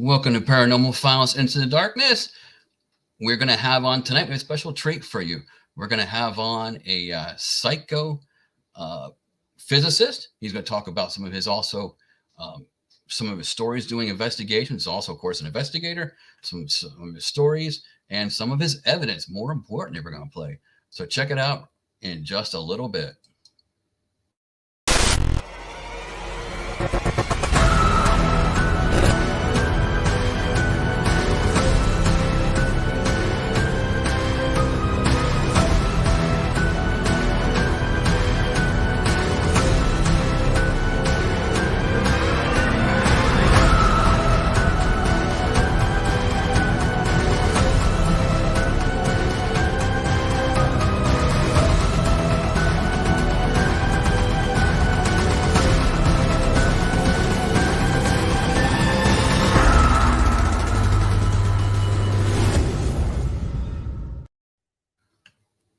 Welcome to Paranormal Files Into the Darkness. We're going to have on tonight a special treat for you. We're going to have on a psycho physicist. He's going to talk about some of his stories doing investigations. Also, of course, an investigator, some of his stories, and some of his evidence. More importantly, we're going to play. So check it out in just a little bit.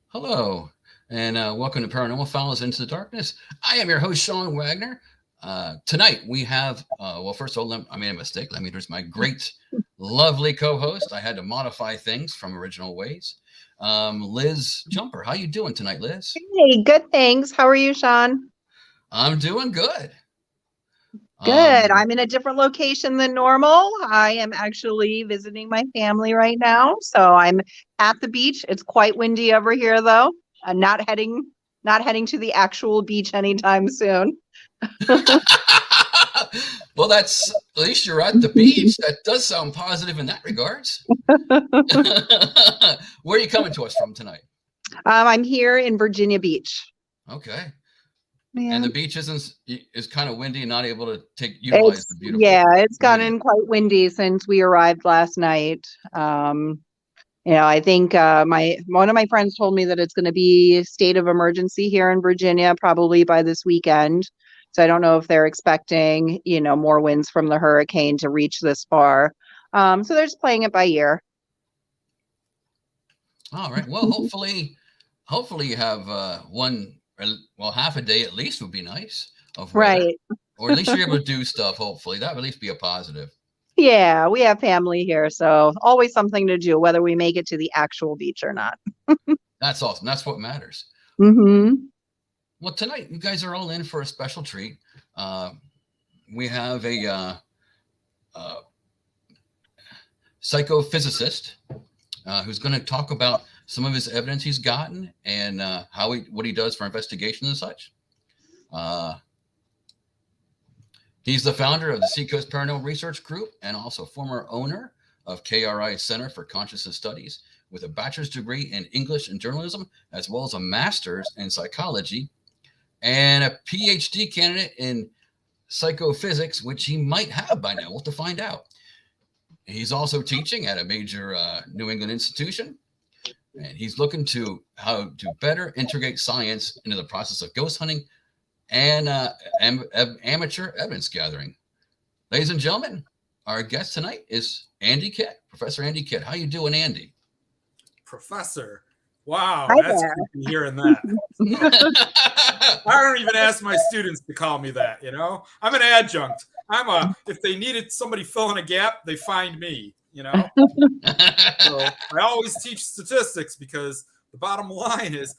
Hello, and welcome to Paranormal Files Into the Darkness. I am your host, Sean Wagner. Tonight we have, first of all, I made a mistake. Let me introduce my great, lovely co-host. I had to modify things from original ways. Liz Jumper, how you doing tonight, Liz? Hey, good, thanks. How are you, Sean? I'm doing good. Good. I'm in a different location than normal. I am actually visiting my family right now, so I'm at the beach. It's quite windy over here, though. I'm not heading to the actual beach anytime soon. Well, that's at least you're at the beach. That does sound positive in that regards. Where are you coming to us from tonight? I'm here in Virginia Beach. Okay. Yeah. And the beach is kind of windy and not able to utilize the beautiful. Yeah, it's gotten quite windy since we arrived last night. I think one of my friends told me that it's going to be state of emergency here in Virginia probably by this weekend. So I don't know if they're expecting, more winds from the hurricane to reach this far. So they're just playing it by ear. All right. Well, hopefully you have half a day at least would be nice of weather. Right. Or at least you're able to do stuff, hopefully. That would at least be a positive. Yeah, we have family here, so always something to do, whether we make it to the actual beach or not. That's awesome. That's what matters. Mm-hmm. Well, tonight you guys are all in for a special treat. We have a psychophysicist who's going to talk about some of his evidence he's gotten and what he does for investigation and such. He's the founder of the Seacoast Paranormal Research Group and also former owner of KRI Center for Consciousness Studies with a bachelor's degree in English and journalism, as well as a master's in psychology and a PhD candidate in psychophysics, which he might have by now. We'll have to find out. He's also teaching at a major New England institution. And he's looking to how to better integrate science into the process of ghost hunting and amateur evidence gathering. Ladies and gentlemen, our guest tonight is Andy KITT, Professor Andy KITT. How you doing, Andy? Professor. Wow, Hi that's there. good hearing that. I don't even ask my students to call me that, I'm an adjunct. If they needed somebody filling a gap, they find me, So I always teach statistics because the bottom line is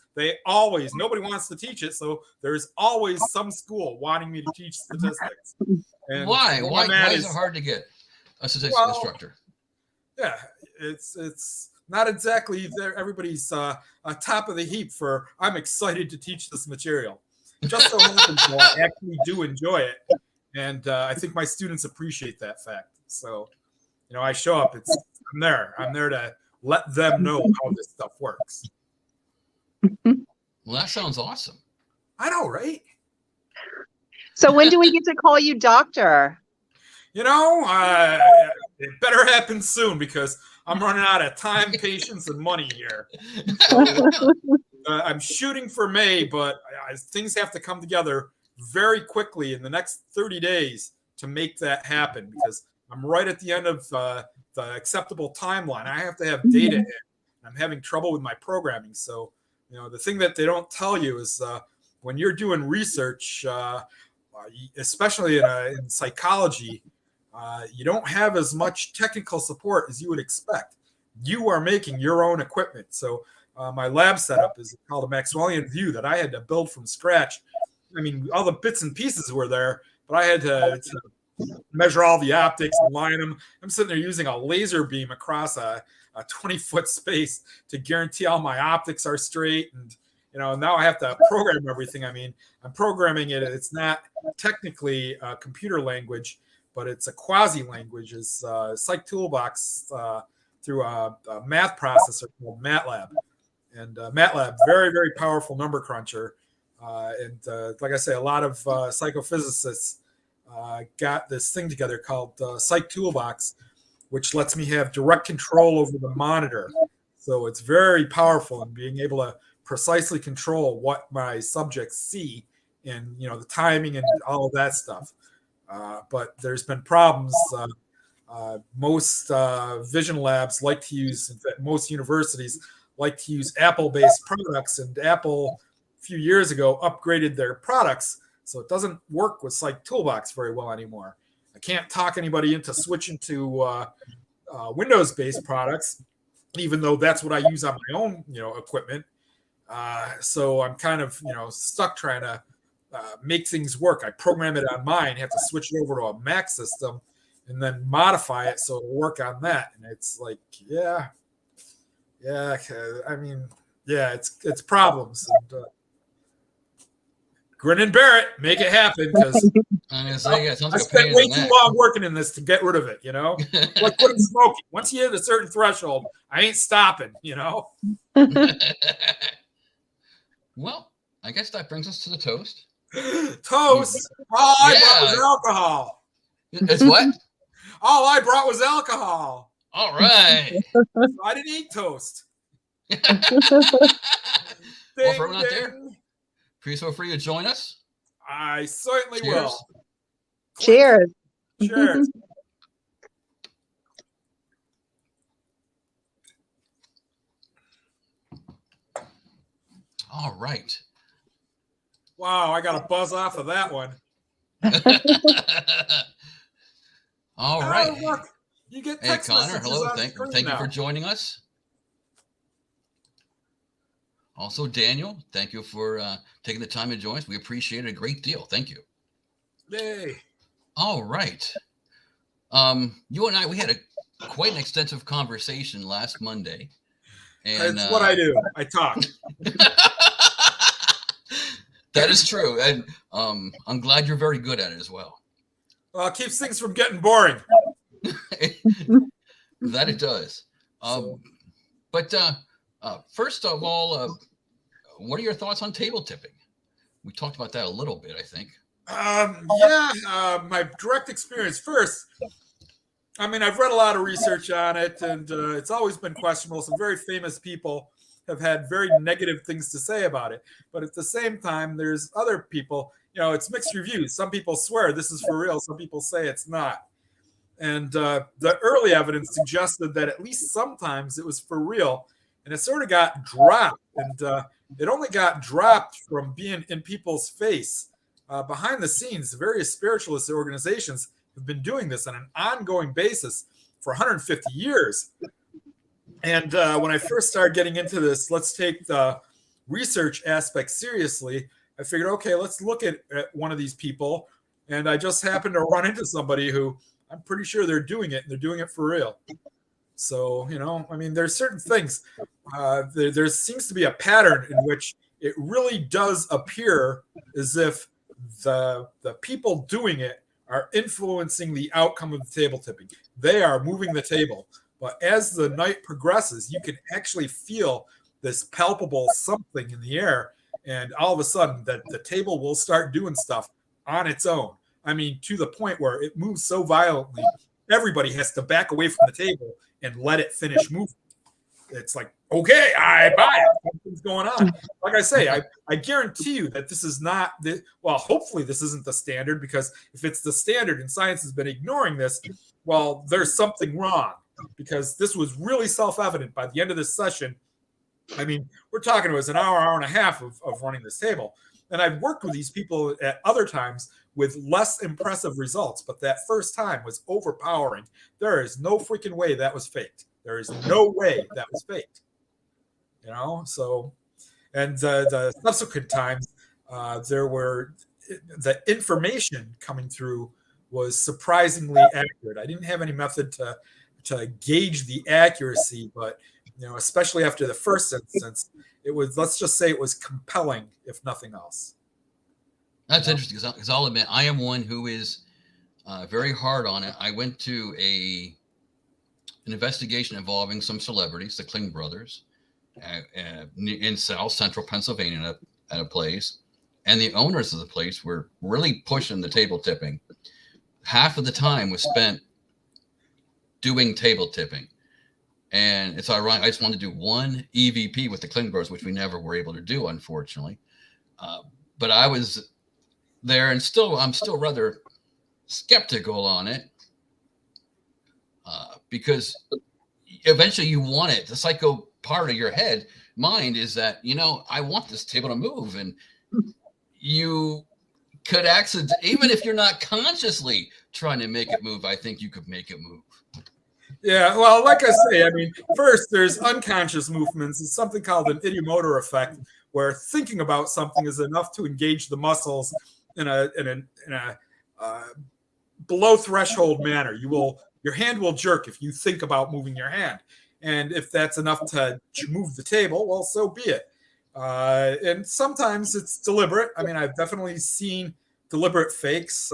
nobody wants to teach it. So there's always some school wanting me to teach statistics. And why? Why is it hard to get a statistics instructor? Yeah, it's not exactly everybody's top of the heap for I'm excited to teach this material. Just so happens I actually do enjoy it. And I think my students appreciate that fact. So, I show up. I'm there. I'm there to let them know how this stuff works. Well, that sounds awesome. I know, right? So when do we get to call you doctor? It better happen soon because I'm running out of time, patience, and money here. So, I'm shooting for May, but things have to come together very quickly in the next 30 days to make that happen because I'm right at the end of the acceptable timeline. I have to have data in. I'm having trouble with my programming. So, the thing that they don't tell you is when you're doing research, especially in psychology, you don't have as much technical support as you would expect. You are making your own equipment. So my lab setup is called a Maxwellian view that I had to build from scratch. I mean, all the bits and pieces were there, but I had to measure all the optics, align them. I'm sitting there using a laser beam across a 20-foot space to guarantee all my optics are straight. And, now I have to program everything. I mean, I'm programming it. It's not technically a computer language, but it's a quasi language. It's Psych Toolbox through a math processor called MATLAB. And MATLAB, very, very powerful number cruncher. And like I say, a lot of psychophysicists got this thing together called Psych Toolbox, which lets me have direct control over the monitor. So it's very powerful in being able to precisely control what my subjects see and, the timing and all of that stuff. But there's been problems. Most vision labs like to use, in fact, most universities like to use Apple-based products, and Apple a few years ago upgraded their products, so it doesn't work with Psych Toolbox very well anymore. I can't talk anybody into switching to Windows-based products, even though that's what I use on my own, equipment. So I'm kind of, stuck trying to make things work. I program it on mine, have to switch it over to a Mac system, and then modify it so it'll work on that. And it's like, I mean, it's problems. And, grin and bear it, make it happen. Because I spent way too long working in this to get rid of it. Like quitting smoking. Once you hit a certain threshold, I ain't stopping. Well, I guess that brings us to the toast. Toast. All I brought was alcohol. It's what? All I brought was alcohol. All right. So I didn't eat toast. Well, for everyone out there, please feel free to join us. I certainly will. Cheers. Cheers. All right. Wow, I got a buzz off of that one. All right. Oh, look, you get text Connor, hello. Thank you for joining us. Also, Daniel, thank you for taking the time to join us. We appreciate it a great deal. Thank you. Yay. All right. You and I, we had quite an extensive conversation last Monday. And that's what I do. I talk. That is true. And I'm glad you're very good at it as well. Well, it keeps things from getting boring. That it does. But first of all, what are your thoughts on table tipping? We talked about that a little bit, I think. My direct experience first. I mean, I've read a lot of research on it, and it's always been questionable. Some very famous people have had very negative things to say about it. But at the same time, there's other people, it's mixed reviews. Some people swear this is for real. Some people say it's not. And the early evidence suggested that at least sometimes it was for real. And it sort of got dropped. And it only got dropped from being in people's face. Behind the scenes, the various spiritualist organizations have been doing this on an ongoing basis for 150 years. And when I first started getting into this, let's take the research aspect seriously. I figured, okay, let's look at one of these people. And I just happened to run into somebody who I'm pretty sure they're doing it, and they're doing it for real. So, I mean, there's certain things. There seems to be a pattern in which it really does appear as if the people doing it are influencing the outcome of the table tipping. They are moving the table. But as the night progresses, you can actually feel this palpable something in the air. And all of a sudden, the table will start doing stuff on its own. I mean, to the point where it moves so violently, everybody has to back away from the table and let it finish moving. It's like, okay, I buy it. Something's going on. Like I say, I guarantee you that this is not well, hopefully this isn't the standard, because if it's the standard and science has been ignoring this, well, there's something wrong, because this was really self-evident by the end of this session. I mean, we're talking, it was an hour and a half of running this table. And I've worked with these people at other times with less impressive results, but that first time was overpowering. There is no freaking way that was faked. There is no way that was faked. You know, so, and the subsequent times, there were, the information coming through was surprisingly accurate. I didn't have any method to gauge the accuracy, but, you know, especially after the first instance, it was, let's just say it was compelling, if nothing else. That's interesting, because I'll admit, I am one who is very hard on it. I went to an investigation involving some celebrities, the Kling brothers, in South Central Pennsylvania at a place, and the owners of the place were really pushing the table tipping. Half of the time was spent doing table tipping. And it's ironic. I just wanted to do one EVP with the Kling brothers, which we never were able to do, unfortunately. But I was there, and I'm still rather skeptical on it, because eventually you want it. The psycho part of your mind is that, you know, I want this table to move, and you could even if you're not consciously trying to make it move, I think you could make it move. Yeah, well, like I say, I mean, first there's unconscious movements. It's something called an idiomotor effect, where thinking about something is enough to engage the muscles in a below threshold manner. Your hand will jerk if you think about moving your hand, and if that's enough to move the table, well, so be it. And sometimes it's deliberate. I mean, I've definitely seen deliberate fakes.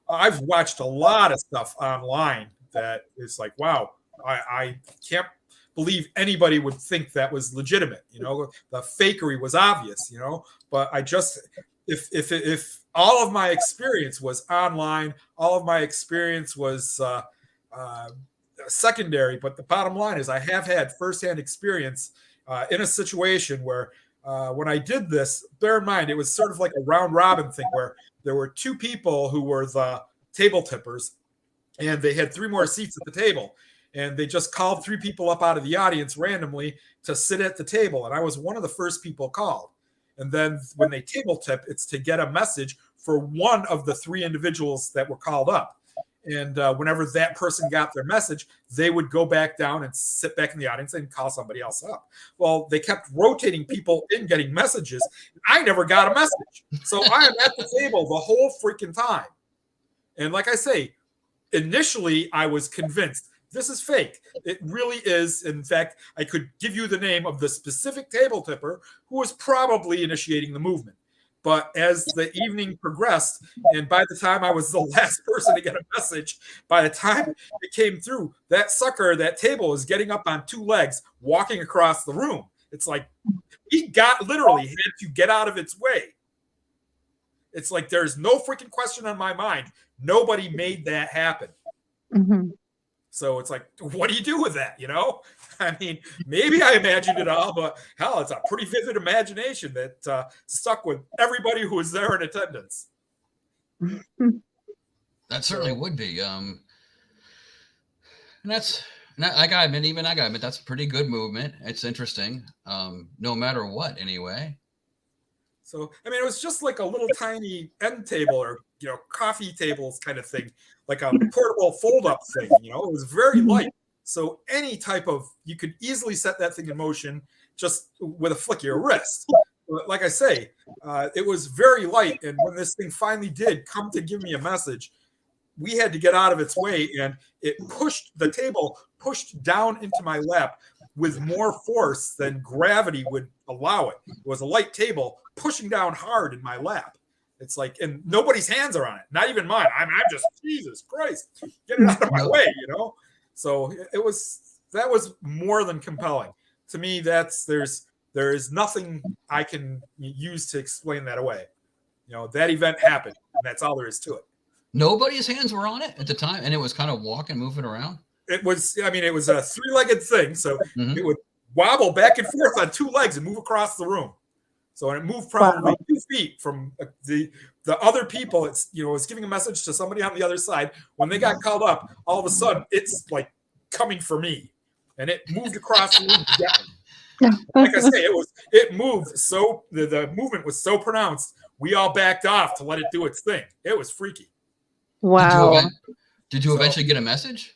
I've watched a lot of stuff online that is like, wow, I can't believe anybody would think that was legitimate. You know, the fakery was obvious, you know, but I just, if all of my experience was online, all of my experience was secondary, but the bottom line is I have had firsthand experience in a situation where when I did this, bear in mind, it was sort of like a round robin thing where there were two people who were the table tippers, and they had 3 more seats at the table, and they just called 3 people up out of the audience randomly to sit at the table. And I was one of the first people called. And then when they table tip, it's to get a message for one of the 3 individuals that were called up. And whenever that person got their message, they would go back down and sit back in the audience and call somebody else up. Well, they kept rotating people in getting messages. I never got a message. So I am at the table the whole freaking time. And like I say, initially I was convinced this is fake. It really is. In fact, I could give you the name of the specific table tipper who was probably initiating the movement. But as the evening progressed, and by the time I was the last person to get a message, by the time it came through, that sucker, that table is getting up on 2 legs, walking across the room. It's like he literally had to get out of its way. It's like there's no freaking question on my mind. Nobody made that happen. Mm-hmm. So it's like, what do you do with that? You know, I mean, maybe I imagined it all, but hell, it's a pretty vivid imagination that stuck with everybody who was there in attendance. That certainly would be. And I gotta admit, that's a pretty good movement. It's interesting, no matter what, anyway. So, I mean, it was just like a little tiny end table or, you know, coffee tables kind of thing, like a portable fold-up thing, you know, it was very light. So any type of, you could easily set that thing in motion just with a flick of your wrist. But like I say, it was very light. And when this thing finally did come to give me a message, we had to get out of its way, and the table pushed down into my lap with more force than gravity would allow it. It was a light table pushing down hard in my lap. It's like, and nobody's hands are on it, not even mine. I'm just, Jesus Christ, get it out of my way, you know? So that was more than compelling. To me, there is nothing I can use to explain that away. You know, that event happened, and that's all there is to it. Nobody's hands were on it at the time, and it was kind of moving around. It was a 3-legged thing, so It would wobble back and forth on 2 legs and move across the room. So it moved probably 2 feet from the other people. It's, you know, was giving a message to somebody on the other side. When they got called up, all of a sudden it's like coming for me, and it moved across the room again. Like I say, it moved so the movement was so pronounced. we all backed off to let it do its thing. It was freaky. Wow. Did you eventually get a message?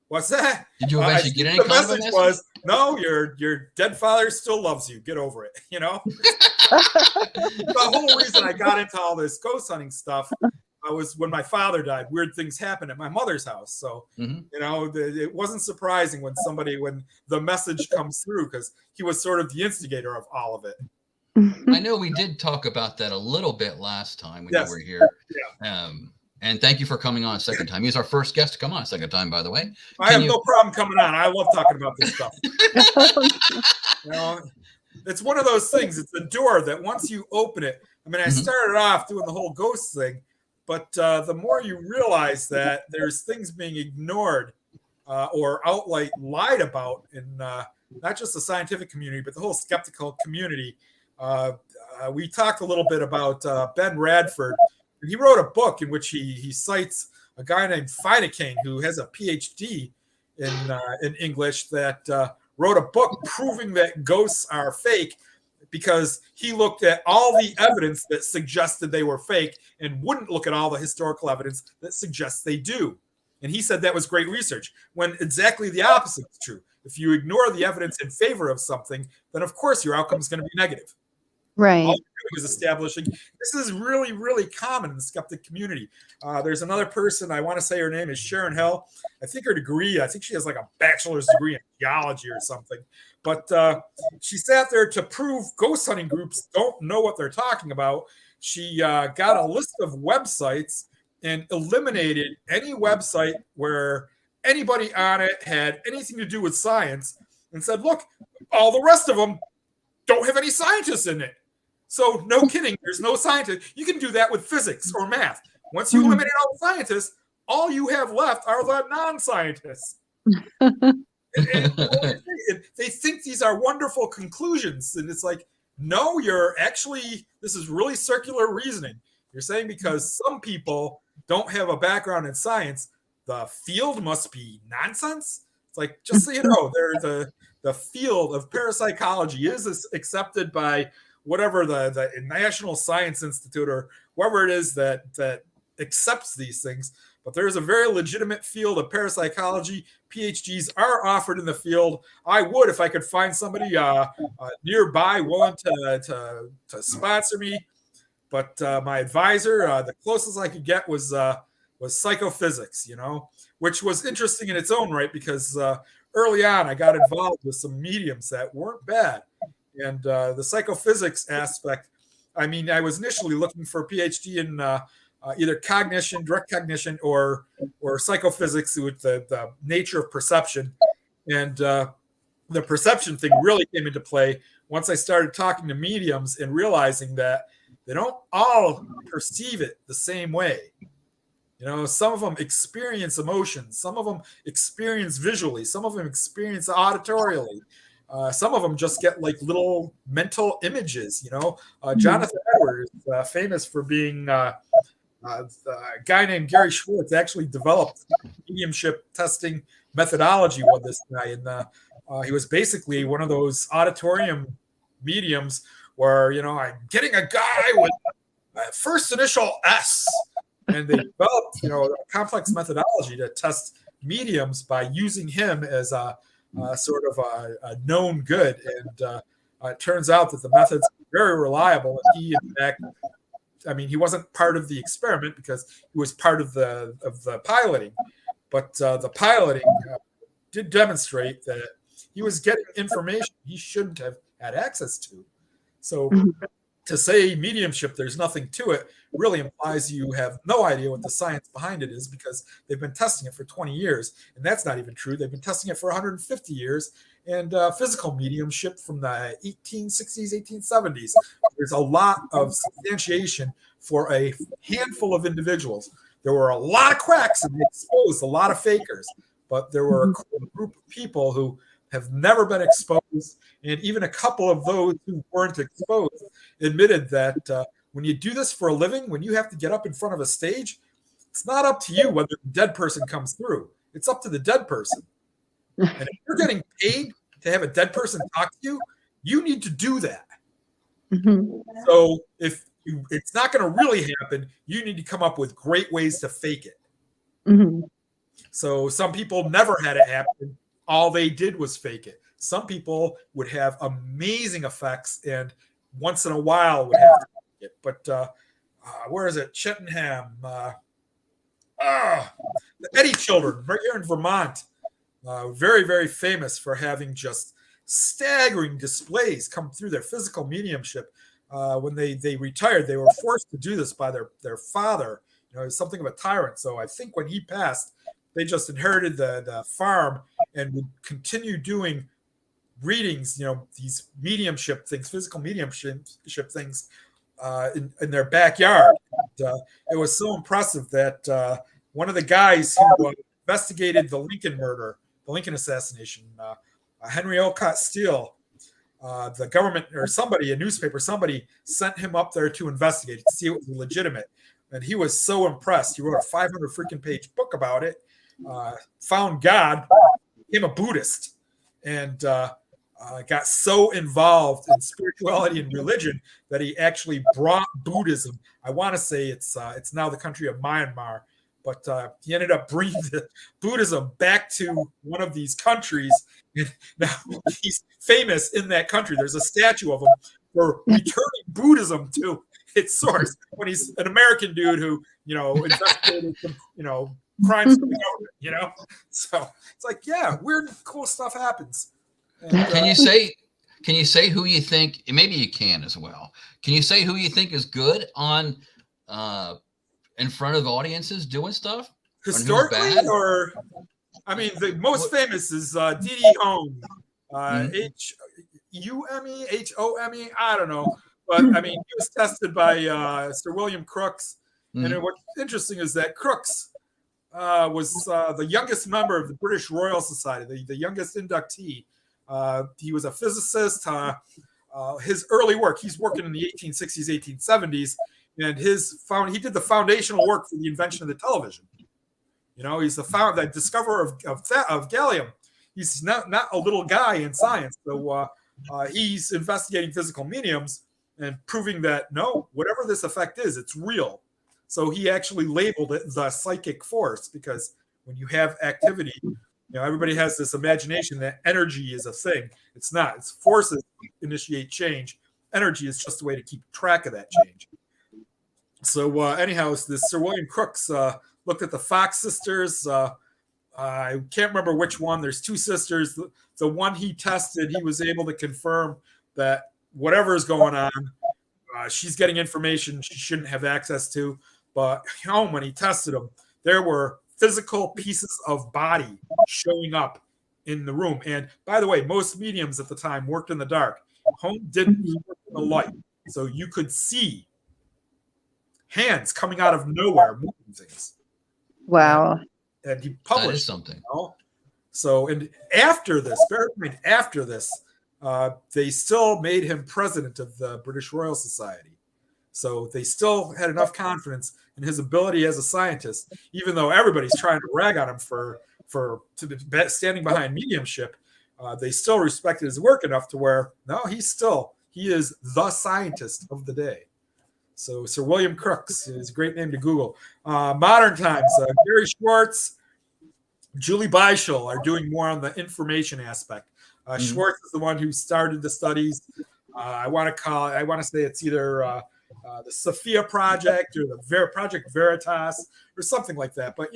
What's that? Did you eventually get any the kind of a message? message? Was, no, your dead father still loves you. Get over it. You know? The whole reason I got into all this ghost hunting stuff was when my father died. Weird things happened at my mother's house. So, you know, it wasn't surprising when the message comes through, because he was sort of the instigator of all of it. I know we did talk about that a little bit last time when you were here. Yeah. And thank you for coming on a second time. He's our first guest to come on a second time, by the way. I have no problem coming on. I love talking about this stuff. You know, it's one of those things. It's a door that once you open it, I mean, I started off doing the whole ghost thing, but the more you realize that there's things being ignored or outright lied about in not just the scientific community, but the whole skeptical community. We talked a little bit about Ben Radford. And he wrote a book in which he cites a guy named Finecane, who has a PhD in English, that wrote a book proving that ghosts are fake, because he looked at all the evidence that suggested they were fake and wouldn't look at all the historical evidence that suggests they do. And he said that was great research, when exactly the opposite is true. If you ignore the evidence in favor of something, then of course your outcome is going to be negative. Right. All is establishing. This is really, really common in the skeptic community. There's another person, I want to say her name is Sharon Hell. I think she has like a bachelor's degree in geology or something. But she sat there to prove ghost hunting groups don't know what they're talking about. She got a list of websites and eliminated any website where anybody on it had anything to do with science, and said, look, all the rest of them don't have any scientists in it. So no kidding, there's no scientist. You can do that with physics or math. Once you eliminate all the scientists, all you have left are the non-scientists. and they think these are wonderful conclusions. And it's like, no, this is really circular reasoning. You're saying because some people don't have a background in science, the field must be nonsense. It's like, just so you know, the field of parapsychology is accepted by whatever the National Science Institute or whoever it is that accepts these things. But there's a very legitimate field of parapsychology. PhDs are offered in the field. I would, if I could find somebody nearby willing to sponsor me. But my advisor, the closest I could get was psychophysics, which was interesting in its own right, because early on I got involved with some mediums that weren't bad. And the psychophysics aspect, I mean, I was initially looking for a PhD in either cognition, direct cognition, or psychophysics with the nature of perception. And the perception thing really came into play once I started talking to mediums and realizing that they don't all perceive it the same way. Some of them experience emotions. Some of them experience visually. Some of them experience auditorially. Some of them just get like little mental images. Jonathan Edwards is famous for being a guy named Gary Schwartz actually developed mediumship testing methodology with this guy. And he was basically one of those auditorium mediums where, I'm getting a guy with first initial S. And they developed, a complex methodology to test mediums by using him as a sort of a known good. And it turns out that the methods are very reliable. And he, in fact, he wasn't part of the experiment because he was part of the piloting. But the piloting did demonstrate that he was getting information he shouldn't have had access to. So to say mediumship, there's nothing to it, really implies you have no idea what the science behind it is, because they've been testing it for 20 years. And that's not even true. They've been testing it for 150 years. And physical mediumship from the 1860s, 1870s. There's a lot of substantiation for a handful of individuals. There were a lot of quacks and they exposed a lot of fakers, but there were a group of people who have never been exposed. And even a couple of those who weren't exposed admitted that when you do this for a living, when you have to get up in front of a stage, it's not up to you whether the dead person comes through. It's up to the dead person. And if you're getting paid to have a dead person talk to you, you need to do that. So if it's not going to really happen. You need to come up with great ways to fake it. Mm-hmm. So some people never had it happen. All they did was fake it. Some people would have amazing effects and once in a while would have to fake it. But where is it? Cheltenham. The Eddy children right here in Vermont. Very, very famous for having just staggering displays come through their physical mediumship. When they retired, they were forced to do this by their father. He was something of a tyrant. So I think when he passed, they just inherited the farm and would continue doing readings, these mediumship things, physical mediumship things in their backyard. And, it was so impressive that one of the guys who investigated the Lincoln murder, the Lincoln assassination, Henry Olcott Steele, the government or somebody, a newspaper, somebody sent him up there to investigate to see it was legitimate. And he was so impressed. He wrote a 500 freaking page book about it, found God, became a Buddhist, and got so involved in spirituality and religion that he actually brought Buddhism. I want to say it's now the country of Myanmar, but he ended up bringing the Buddhism back to one of these countries. And now he's famous in that country. There's a statue of him for returning Buddhism to its source when he's an American dude who, investigated some, crimes from the government, So it's like, yeah, weird, cool stuff happens. And, can you say who you think, maybe you can as well. Can you say who you think is good on in front of audiences doing stuff? Historically, or I mean, the most famous is D.D. Home, H-U-M-E, H-O-M-E. I don't know, but I mean, he was tested by Sir William Crookes, and what's interesting is that Crookes was the youngest member of the British Royal Society, the youngest inductee. He was a physicist. His early work, he's working in the 1860s, 1870s, and he did the foundational work for the invention of the television. He's the discoverer of gallium. He's not a little guy in science. So he's investigating physical mediums and proving that, no, whatever this effect is, it's real. So he actually labeled it the psychic force, because when you have activity, everybody has this imagination that energy is a thing. It's not. It's forces initiate change. Energy is just a way to keep track of that change. So anyhow, this Sir William Crookes looked at the Fox sisters. I can't remember which one. There's two sisters. The one he tested, he was able to confirm that whatever is going on, she's getting information she shouldn't have access to. But when he tested them, there were physical pieces of body showing up in the room. And by the way, most mediums at the time worked in the dark. Home didn't work in the light. So you could see hands coming out of nowhere moving things. Wow. And he published that is something. So, and after this, bear in mind, after this, they still made him president of the British Royal Society. So they still had enough confidence in his ability as a scientist, even though everybody's trying to rag on him for standing behind mediumship. They still respected his work enough to where, no, he is the scientist of the day. So Sir William Crookes is a great name to Google. Modern times, Gary Schwartz, Julie Beischel are doing more on the information aspect. Schwartz is the one who started the studies. I want to say it's either the Sophia Project or the Project Veritas or something like that. But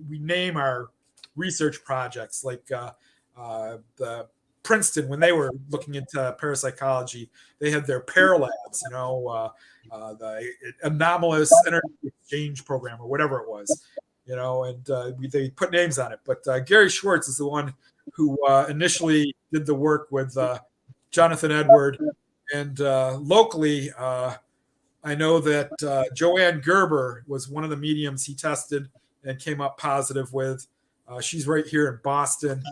we name our research projects, like the Princeton, when they were looking into parapsychology, they had their Paralabs, the anomalous energy exchange program or whatever it was, and they put names on it. But Gary Schwartz is the one who initially did the work with Jonathan Edward, and locally, I know that Joanne Gerber was one of the mediums he tested and came up positive with. She's right here in Boston.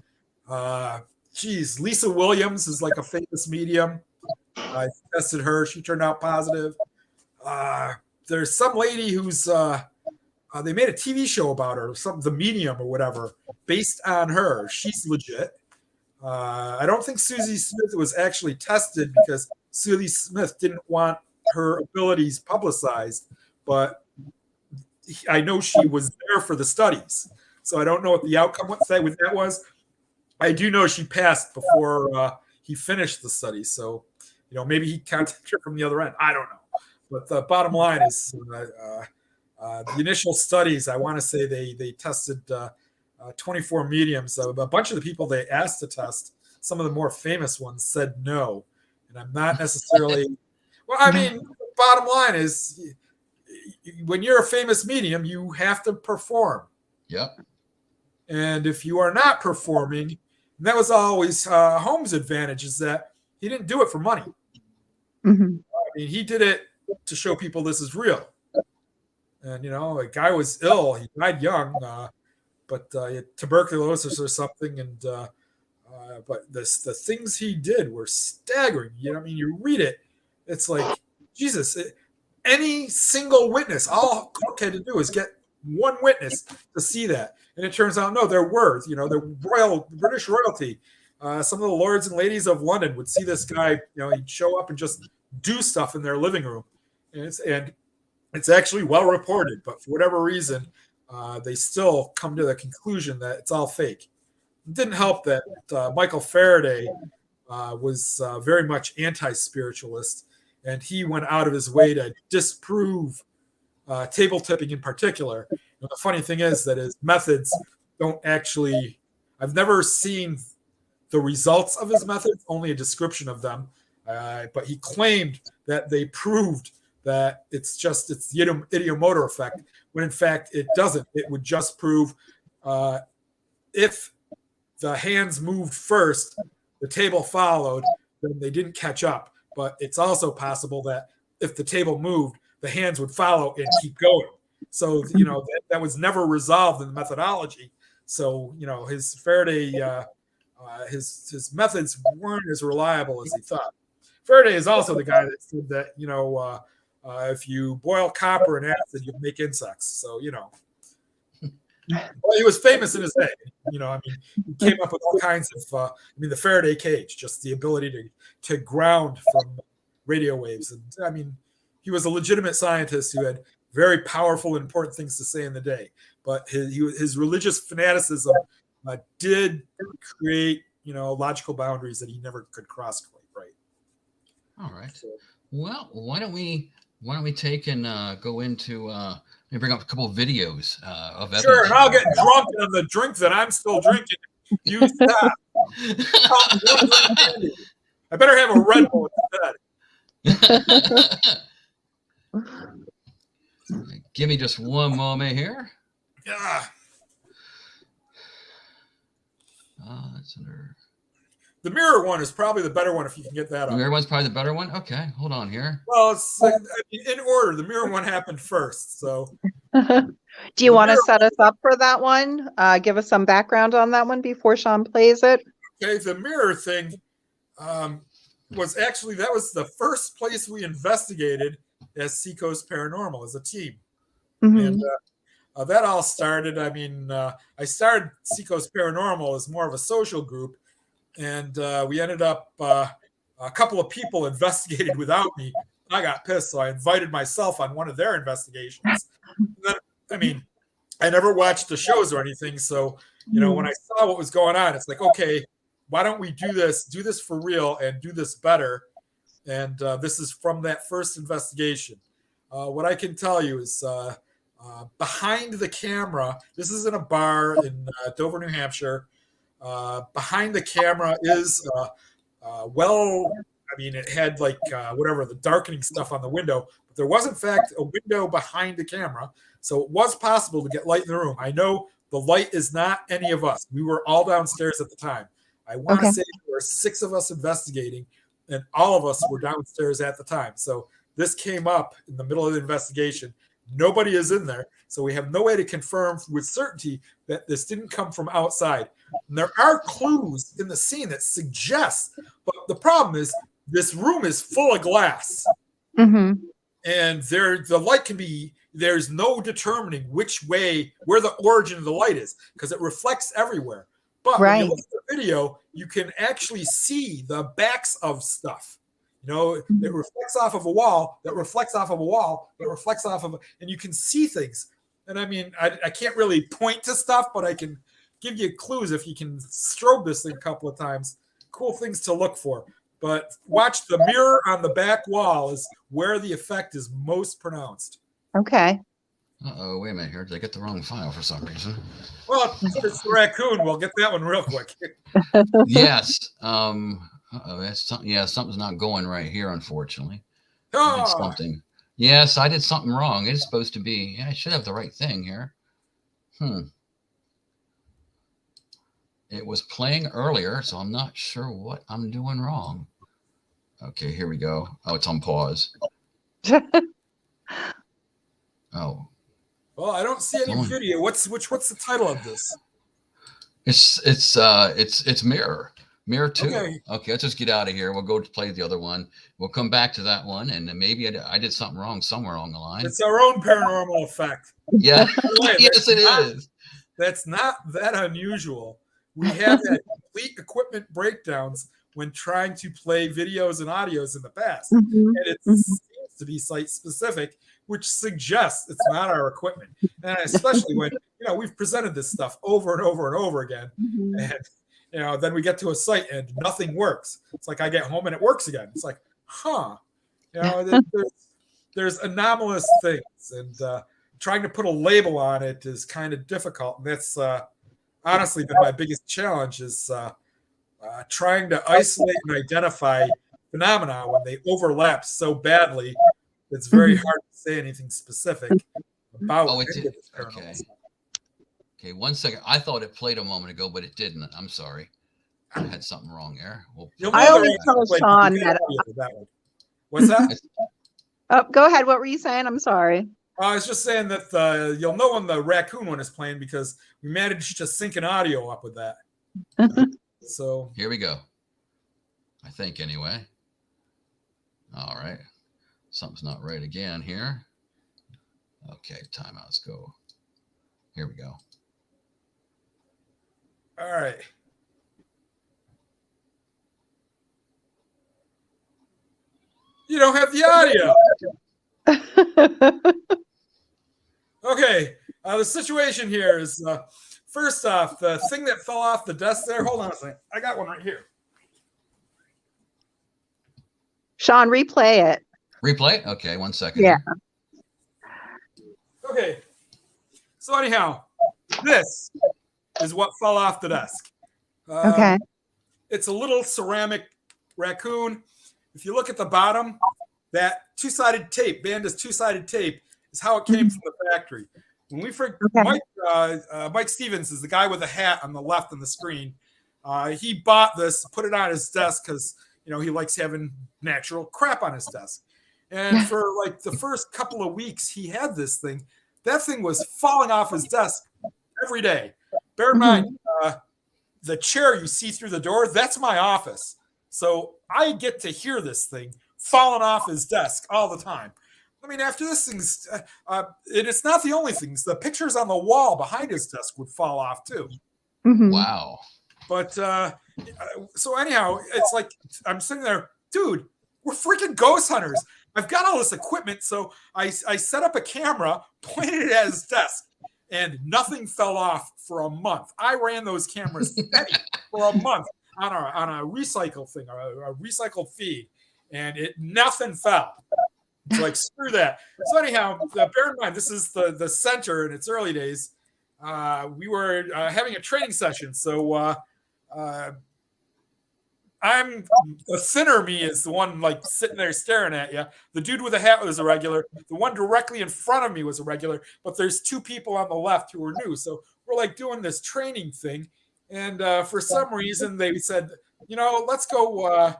Lisa Williams is like a famous medium. I tested her. She turned out positive. There's some lady who's they made a TV show about her, the medium or whatever, based on her. She's legit. I don't think Susie Smith was actually tested because Susie Smith didn't want her abilities publicized, but I know she was there for the studies. So I don't know what the outcome with that was. I do know she passed before he finished the study. So, maybe he contacted her from the other end. I don't know. But the bottom line is the initial studies, I want to say they tested 24 mediums. So a bunch of the people they asked to test, some of the more famous ones, said no. And I'm not necessarily – well, I mean, the bottom line is when you're a famous medium, you have to perform. Yep. And if you are not performing – and that was always Holmes' advantage, is that he didn't do it for money. Mm-hmm. I mean, he did it to show people this is real. And, a guy was ill. He died young, but he had tuberculosis or something. And but the things he did were staggering. You read it, it's like, Jesus, any single witness, all Cook had to do is get one witness to see that. And it turns out, no, there were, the British royalty. Some of the lords and ladies of London would see this guy, he'd show up and just do stuff in their living room. And it's actually well reported, but for whatever reason, they still come to the conclusion that it's all fake. It didn't help that Michael Faraday was very much anti-spiritualist, and he went out of his way to disprove table tipping in particular. And the funny thing is that his methods don't actually, I've never seen the results of his methods, only a description of them. But he claimed that they proved that it's the ideomotor effect, when in fact it doesn't. It would just prove if the hands moved first, the table followed, then they didn't catch up. But it's also possible that if the table moved, the hands would follow and keep going. So, that was never resolved in the methodology. So, his Faraday, his methods weren't as reliable as he thought. Faraday is also the guy that said that, if you boil copper and acid, you make insects. So, well, he was famous in his day. He came up with all kinds of, the Faraday cage, just the ability to ground from radio waves. And he was a legitimate scientist who had very powerful and important things to say in the day. But his religious fanaticism did create, logical boundaries that he never could cross quite right. All right. Well, why don't we take and go into let me bring up a couple of videos of evidence. Sure, and I'll get drunk on the drink that I'm still drinking. You stop. I better have a Red Bull instead. Give me just one moment here. Yeah. That's under. The mirror one is probably the better one if you can get that up. The mirror one's probably the better one. Okay, hold on here. Well, it's in order. The mirror one happened first, so. Do you want to set us up for that one? Give us some background on that one before Sean plays it. Okay, the mirror thing was actually, that was the first place we investigated as Seacoast Paranormal as a team. Mm-hmm. And that all started, I started Seacoast Paranormal as more of a social group, and we ended up, a couple of people investigated without me. I got pissed, so I invited myself on one of their investigations. Then, I never watched the shows or anything, so, when I saw what was going on, it's like, okay, why don't we do this for real and do this better? And this is from that first investigation. What I can tell you is behind the camera, this is in a bar in Dover, New Hampshire. Behind the camera is, it had the darkening stuff on the window, but there was in fact a window behind the camera. So it was possible to get light in the room. I know the light is not any of us. We were all downstairs at the time. I want to say there were 6 of us investigating, and all of us were downstairs at the time. So this came up in the middle of the investigation. Nobody is in there. So we have no way to confirm with certainty that this didn't come from outside. And there are clues in the scene that suggest, but the problem is this room is full of glass. Mm-hmm. And the light can be, there's no determining which way, where the origin of the light is, because it reflects everywhere. But when you look at the video, you can actually see the backs of stuff. It reflects off of a wall, that reflects off of a wall, that reflects off of, and you can see things. And I mean, I can't really point to stuff, but I can give you clues if you can strobe this thing a couple of times. Cool things to look for. But watch the mirror on the back wall is where the effect is most pronounced. Okay. Uh-oh, wait a minute here. Did I get the wrong file for some reason? Well, if it's the raccoon, we'll get that one real quick. Yes. That's something. Yeah, something's not going right here, unfortunately. I did something. Yes, I did something wrong. It's supposed to be. Yeah, I should have the right thing here. It was playing earlier, so I'm not sure what I'm doing wrong. Okay, here we go. Oh, it's on pause. Oh. Well, I don't see any video. What's the title of this? It's Mirror. Mirror 2. Okay, let's just get out of here. We'll go to play the other one. We'll come back to that one, and then maybe I did something wrong somewhere along the line. It's our own paranormal effect. Yeah. Yes, it is. That's not that unusual. We have had complete equipment breakdowns when trying to play videos and audios in the past. And it seems to be site-specific, which suggests it's not our equipment. And especially when, we've presented this stuff over and over and over again. And, then we get to a site and nothing works. It's like I get home and it works again. It's like, there's anomalous things. And trying to put a label on it is kind of difficult. And that's honestly been my biggest challenge is trying to isolate and identify phenomena when they overlap so badly. It's very hard to say anything specific about it. Okay, 1 second. I thought it played a moment ago, but it didn't. I'm sorry. I had something wrong there. I always tell Sean that. What's that? Oh, go ahead. What were you saying? I'm sorry. I was just saying that you'll know when the raccoon one is playing because we managed to sync an audio up with that. So here we go. I think anyway. All right. Something's not right again here. Okay, timeout. Let's go. Here we go. All right. You don't have the audio. Okay. The situation here is, first off, the thing that fell off the desk there. Hold on a second. I got one right here. Sean, replay it. Replay? Okay, 1 second. Yeah. Okay. So anyhow, this is what fell off the desk. Okay. It's a little ceramic raccoon. If you look at the bottom, that two-sided tape, Banda's two-sided tape, is how it came from the factory. When we Mike Stevens is the guy with the hat on the left on the screen. He bought this, put it on his desk because he likes having natural crap on his desk. And for like the first couple of weeks he had this thing, that thing was falling off his desk every day. Bear in mind, the chair you see through the door, that's my office. So I get to hear this thing falling off his desk all the time. I mean, after this thing's, it's not the only things. The pictures on the wall behind his desk would fall off too. Wow. But so anyhow, it's like I'm sitting there, dude, we're freaking ghost hunters. I've got all this equipment. So I set up a camera, pointed it at his desk, and nothing fell off for a month. I ran those cameras steady for a month on a recycle thing, a recycle feed, and nothing fell. It's like, screw that. So anyhow, bear in mind, this is the center in its early days. We were having a training session. So I'm the thinner me is the one like sitting there staring at you. The dude with the hat was a regular. The one directly in front of me was a regular. But there's two people on the left who were new. So we're like doing this training thing. And for some reason, they said, let's go.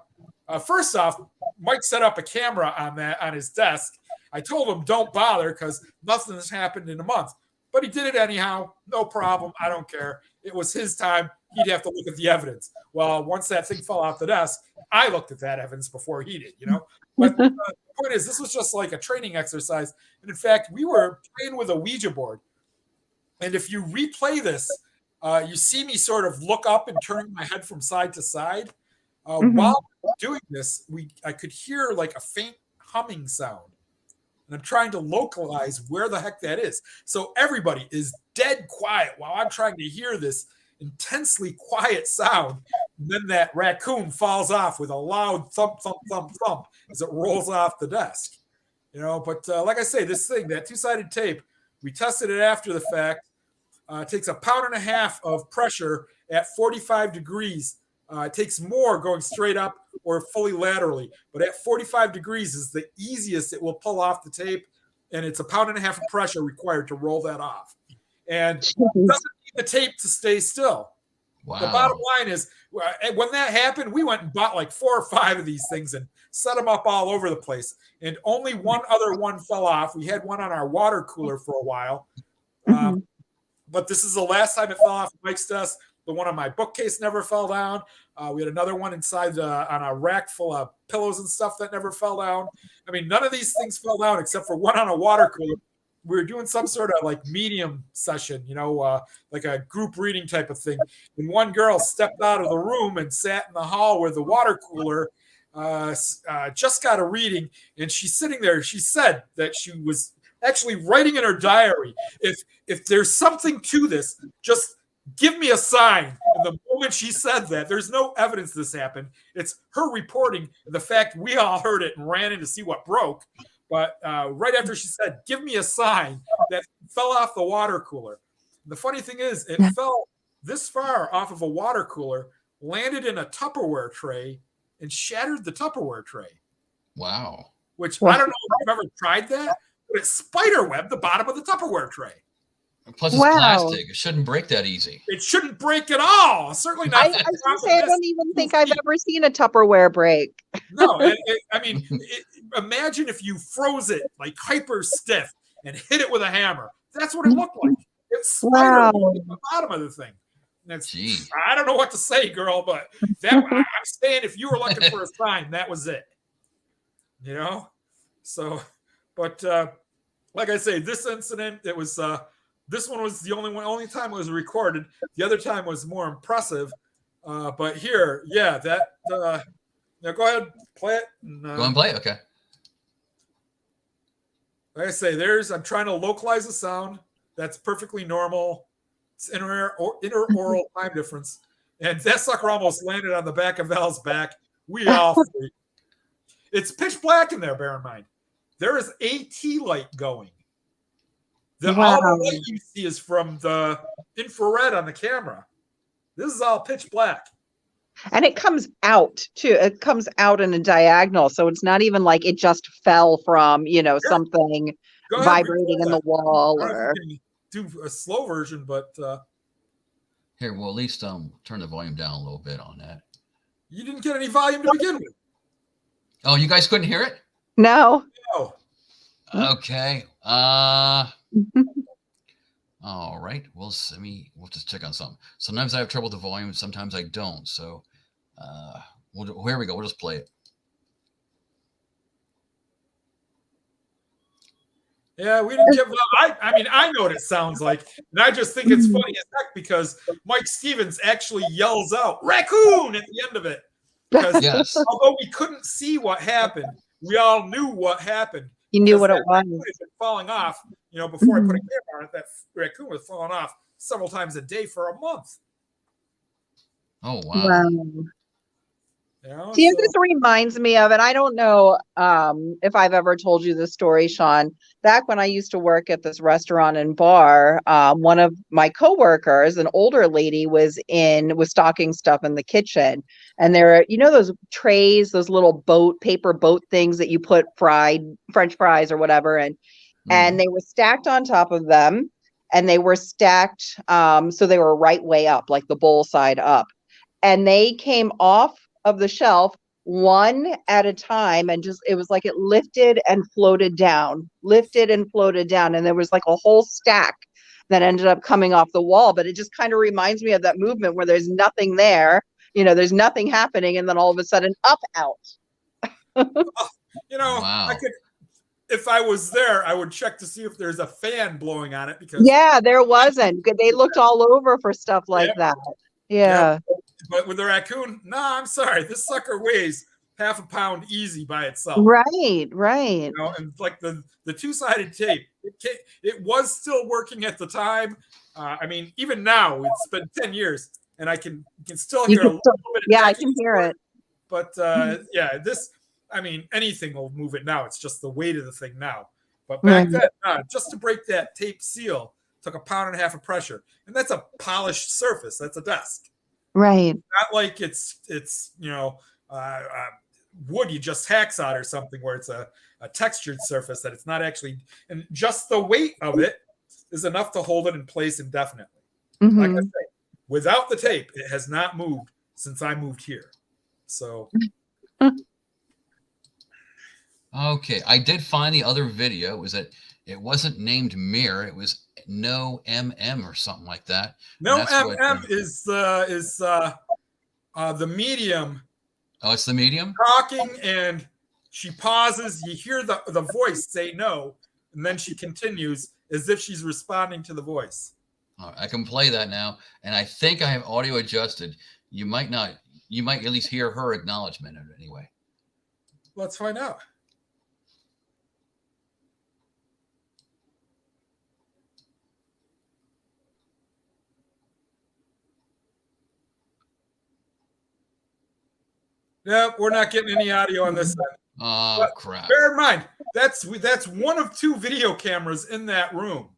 First off, Mike set up a camera on his desk. I told him don't bother because nothing has happened in a month. But he did it anyhow. No problem. I don't care. It was his time. He'd have to look at the evidence. Well, once that thing fell off the desk, I looked at that evidence before he did, But the point is, this was just like a training exercise. And in fact, we were playing with a Ouija board. And if you replay this, you see me sort of look up and turn my head from side to side. While doing this, I could hear like a faint humming sound. And I'm trying to localize where the heck that is. So everybody is dead quiet while I'm trying to hear this intensely quiet sound. And then that raccoon falls off with a loud thump, thump, thump, thump as it rolls off the desk. But like I say, this thing, that two-sided tape, we tested it after the fact. It takes 1.5 pounds of pressure at 45 degrees. It takes more going straight up or fully laterally, but at 45 degrees is the easiest it will pull off the tape, and it's 1.5 pounds of pressure required to roll that off. And it doesn't need the tape to stay still. Wow. The bottom line is, when that happened, we went and bought like 4 or 5 of these things and set them up all over the place, and only one other one fell off. We had one on our water cooler for a while, but this is the last time it fell off Mike's desk. The one on my bookcase never fell down. We had another one inside on a rack full of pillows and stuff that never fell down. I mean, none of these things fell down except for one on a water cooler. We were doing some sort of like medium session, like a group reading type of thing. And one girl stepped out of the room and sat in the hall where the water cooler just got a reading. And she's sitting there. She said that she was actually writing in her diary, if there's something to this, just give me a sign. And the moment she said that, there's no evidence this happened. It's her reporting the fact we all heard it and ran in to see what broke. But right after she said, give me a sign, that fell off the water cooler. The funny thing is, it fell this far off of a water cooler, landed in a Tupperware tray, and shattered the Tupperware tray. Wow. Which I don't know if you've ever tried that, but it spiderwebbed the bottom of the Tupperware tray. Plus, it's plastic. It shouldn't break that easy. It shouldn't break at all. Certainly not. I don't even think I've ever seen a Tupperware break. No, imagine if you froze it like hyper stiff and hit it with a hammer. That's what it looked like. It's spider the bottom of the thing. I don't know what to say, girl, but I'm saying if you were looking for a sign, that was it. So, but like I say, this incident, it was. This one was the only time it was recorded. The other time was more impressive. But here, that. Now go ahead, play it. And, go and play it, okay. Like I say, I'm trying to localize the sound. That's perfectly normal. It's interoral time difference. And that sucker almost landed on the back of Val's back. We all freaked. It's pitch black in there, bear in mind. There is AT light going. All the light you see is from the infrared on the camera. This is all pitch black. And it comes out too. It comes out in a diagonal. So it's not even like it just fell from, something vibrating in the wall. Or do a slow version, but here, we'll at least turn the volume down a little bit on that. You didn't get any volume to begin with. Oh, you guys couldn't hear it? No. Okay. All right. We'll just check on something. Sometimes I have trouble with the volume. Sometimes I don't. So here we go. We'll just play it. Yeah, we didn't get. I know what it sounds like, and I just think it's funny as heck because Mike Stevens actually yells out "raccoon" at the end of it. Because although we couldn't see what happened, we all knew what happened. You knew what it was. Falling off, before I put a camera on it, that raccoon was falling off several times a day for a month. Oh, wow. This reminds me of, and I don't know if I've ever told you this story, Sean. Back when I used to work at this restaurant and bar, one of my coworkers, an older lady, was stocking stuff in the kitchen. And there are, those trays, those little paper boat things that you put French fries or whatever, and they were stacked on top of them, and they were stacked so they were right way up, like the bowl side up. And they came off of the shelf one at a time, and it was like it lifted and floated down, and there was like a whole stack that ended up coming off the wall. But it just kind of reminds me of that movement where there's nothing there, there's nothing happening, and then all of a sudden out. Wow. I could, if I was there, I would check to see if there's a fan blowing on it, because there wasn't. They looked all over for stuff like that. But with the raccoon, nah, I'm sorry. This sucker weighs half a pound easy by itself. Right. You know, and like the two-sided tape, it was still working at the time. I mean, even now, it's been 10 years, and you can still hear a little bit of yeah, I can hear it. But yeah, I mean, anything will move it now. It's just the weight of the thing now. But back then, just to break that tape seal took 1.5 pounds of pressure, and that's a polished surface. That's a desk. Right. Not like it's wood you just hacksaw or something where it's a textured surface that it's not actually, and just the weight of it is enough to hold it in place indefinitely. Like I say, without the tape, it has not moved since I moved here. So okay, I did find the other video. Was that it wasn't named Mirror, it was No MM or something like that. No MM is the medium. Oh, it's the medium talking, and she pauses. You hear the voice say no, and then she continues as if she's responding to the voice. All right, I can play that now, and I think I have audio adjusted. You might not. You might at least hear her acknowledgement of it anyway. Let's find out. Nope, we're not getting any audio on this side. Oh, crap. Bear in mind, that's one of 2 video cameras in that room.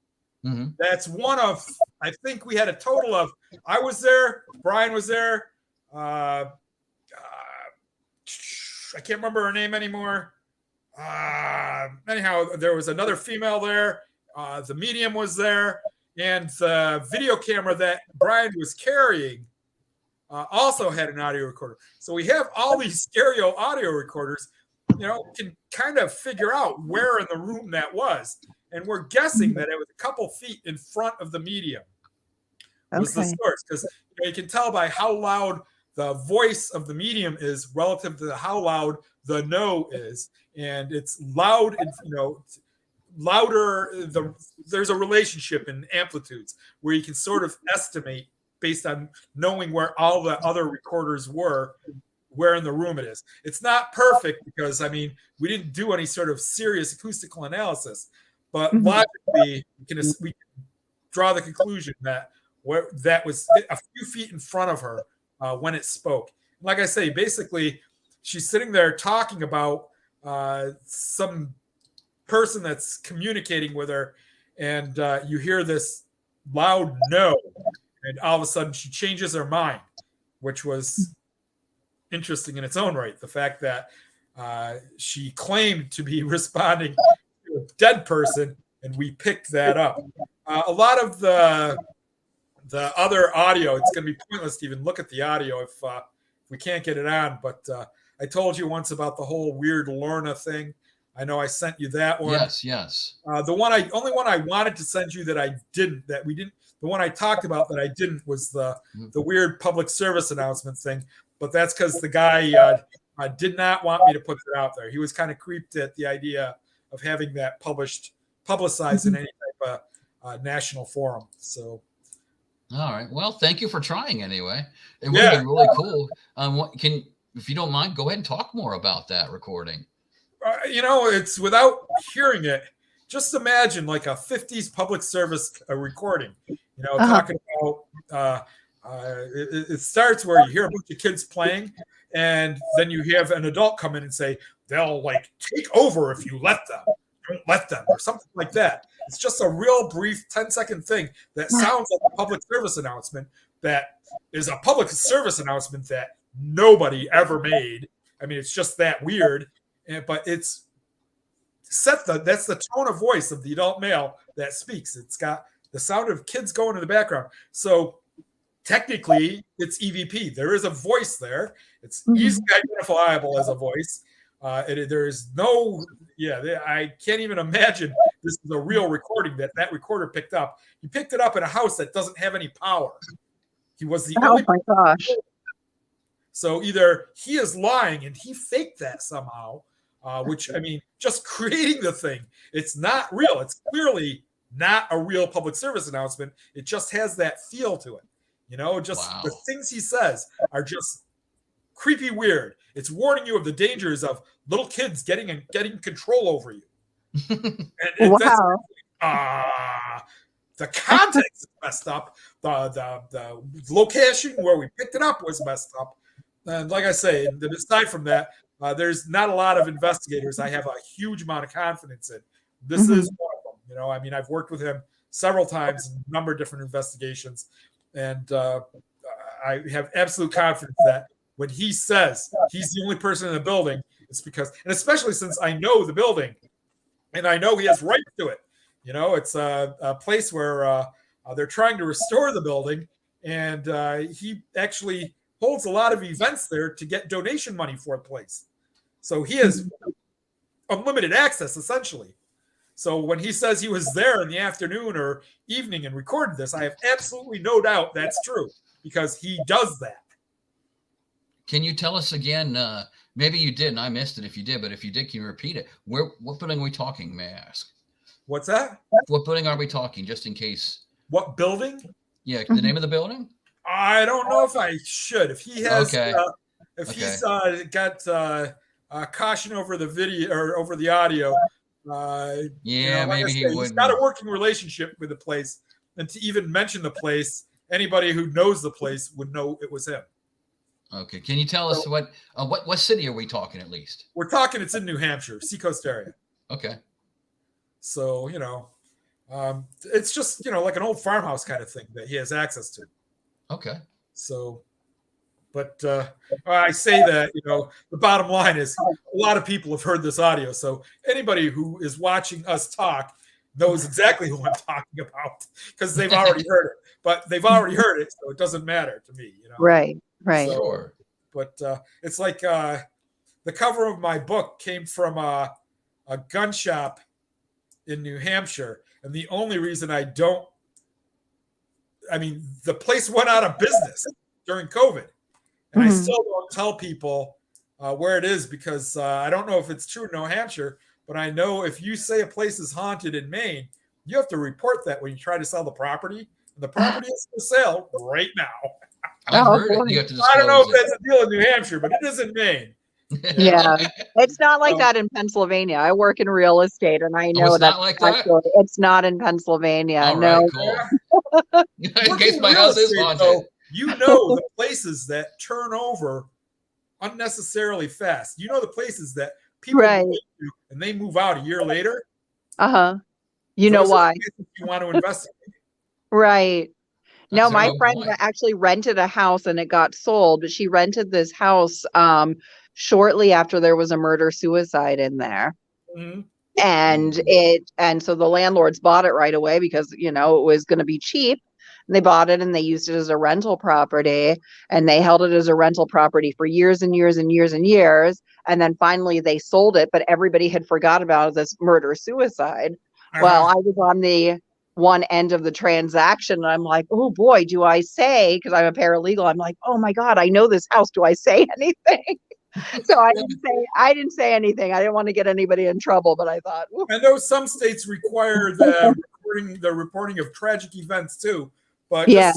That's one of, I think we had a total of, I was there, Brian was there. I can't remember her name anymore. Anyhow, there was another female there. The medium was there. And the video camera that Brian was carrying also had an audio recorder. So we have all these stereo audio recorders, can kind of figure out where in the room that was. And we're guessing that it was a couple feet in front of the medium was the source. Because you can tell by how loud the voice of the medium is relative to how loud the no is. And it's loud, and louder. There's a relationship in amplitudes where you can sort of estimate based on knowing where all the other recorders were, where in the room it is. It's not perfect because, we didn't do any sort of serious acoustical analysis, but logically, we can draw the conclusion that that was a few feet in front of her when it spoke. Like I say, basically, she's sitting there talking about some person that's communicating with her, and you hear this loud no, and all of a sudden she changes her mind, which was interesting in its own right. The fact that she claimed to be responding to a dead person, and we picked that up. A lot of the other audio, it's going to be pointless to even look at the audio if we can't get it on. But I told you once about the whole weird Lorna thing. I know I sent you that one. Yes. The only one I wanted to send you the one I talked about that I didn't was the weird public service announcement thing. But that's because the guy did not want me to put it out there. He was kind of creeped at the idea of having that publicized in any type of national forum. So. All right. Well, thank you for trying anyway. It would be really cool. If you don't mind, go ahead and talk more about that recording. It's without hearing it. Just imagine like a 50s public service recording, talking about, it starts where you hear a bunch of kids playing, and then you have an adult come in and say, they'll take over if you let them. Don't let them, or something like that. It's just a real brief 10-second thing that sounds like a public service announcement that is a public service announcement that nobody ever made. It's just that weird. But it's that's the tone of voice of the adult male that speaks. It's got the sound of kids going in the background. So technically, it's EVP. There is a voice there. It's easily identifiable as a voice. There is no, I can't even imagine this is a real recording that recorder picked up. He picked it up in a house that doesn't have any power. He was the only. Oh my gosh. So either he is lying and he faked that somehow, which, just creating the thing, it's not real. It's clearly not a real public service announcement. It just has that feel to it. You know, just Wow. the things he says are just creepy weird. It's warning you of the dangers of little kids getting control over you. And that's the context is messed up. The location where we picked it up was messed up. And like I say, aside from that, there's not a lot of investigators I have a huge amount of confidence in. This is one of them. You know, I mean, I've worked with him several times in a number of different investigations, and I have absolute confidence that when he says he's the only person in the building, it's because, and especially since I know the building and I know he has rights to it. You know, it's a place where they're trying to restore the building, and he actually holds a lot of events there to get donation money for the place. So he has unlimited access, essentially. So when he says he was there in the afternoon or evening and recorded this, I have absolutely no doubt that's true, because he does that. Can you tell us again? Maybe you did, and I missed it if you did, but if you did, can you repeat it? What building are we talking, may I ask? What's that? What building are we talking, just in case? What building? Yeah, the name of the building? I don't know if I should. If he has, Okay. He's got caution over the video or over the audio, yeah, maybe he wouldn't. He's got a working relationship with the place, and to even mention the place, anybody who knows the place would know it was him. Okay, can you tell us what city are we talking at least? We're talking. It's in New Hampshire, Seacoast area. Okay. So it's just like an old farmhouse kind of thing that he has access to. Okay. So, but I say that the bottom line is a lot of people have heard this audio. So anybody who is watching us talk knows exactly who I'm talking about, because they've already heard it. But they've already heard it, so it doesn't matter to me. Right. So, sure. But it's like the cover of my book came from a gun shop in New Hampshire, and the only reason the place went out of business during COVID, and I still don't tell people where it is, because I don't know if it's true in New Hampshire, but I know if you say a place is haunted in Maine, you have to report that when you try to sell the property. And the property is for sale right now. I've heard it. You have to I don't know if disclose that's a deal in New Hampshire, but it is in Maine. Yeah, it's not like that in Pennsylvania. I work in real estate, and I know it's not like that? actually, it's not in Pennsylvania. All no. right, cool. In case my house is haunted. The places that turn over unnecessarily fast. The places that people Right. move to and they move out a year later. You know Those are why? the places you want to investigate. Right. No, That's a my good friend point. actually rented a house and it got sold, but she rented this house shortly after there was a murder-suicide in there. Mhm. And so the landlords bought it right away because, it was going to be cheap. And they bought it and they used it as a rental property, and they held it as a rental property for years and years and years and years. And then finally they sold it, but everybody had forgot about this murder-suicide. Well, I was on the one end of the transaction, and I'm like, oh boy, do I say, because I'm a paralegal, I'm like, oh my God, I know this house. Do I say anything? So I didn't say anything. I didn't want to get anybody in trouble, but I thought, ooh. I know some states require the reporting of tragic events too, but Yeah.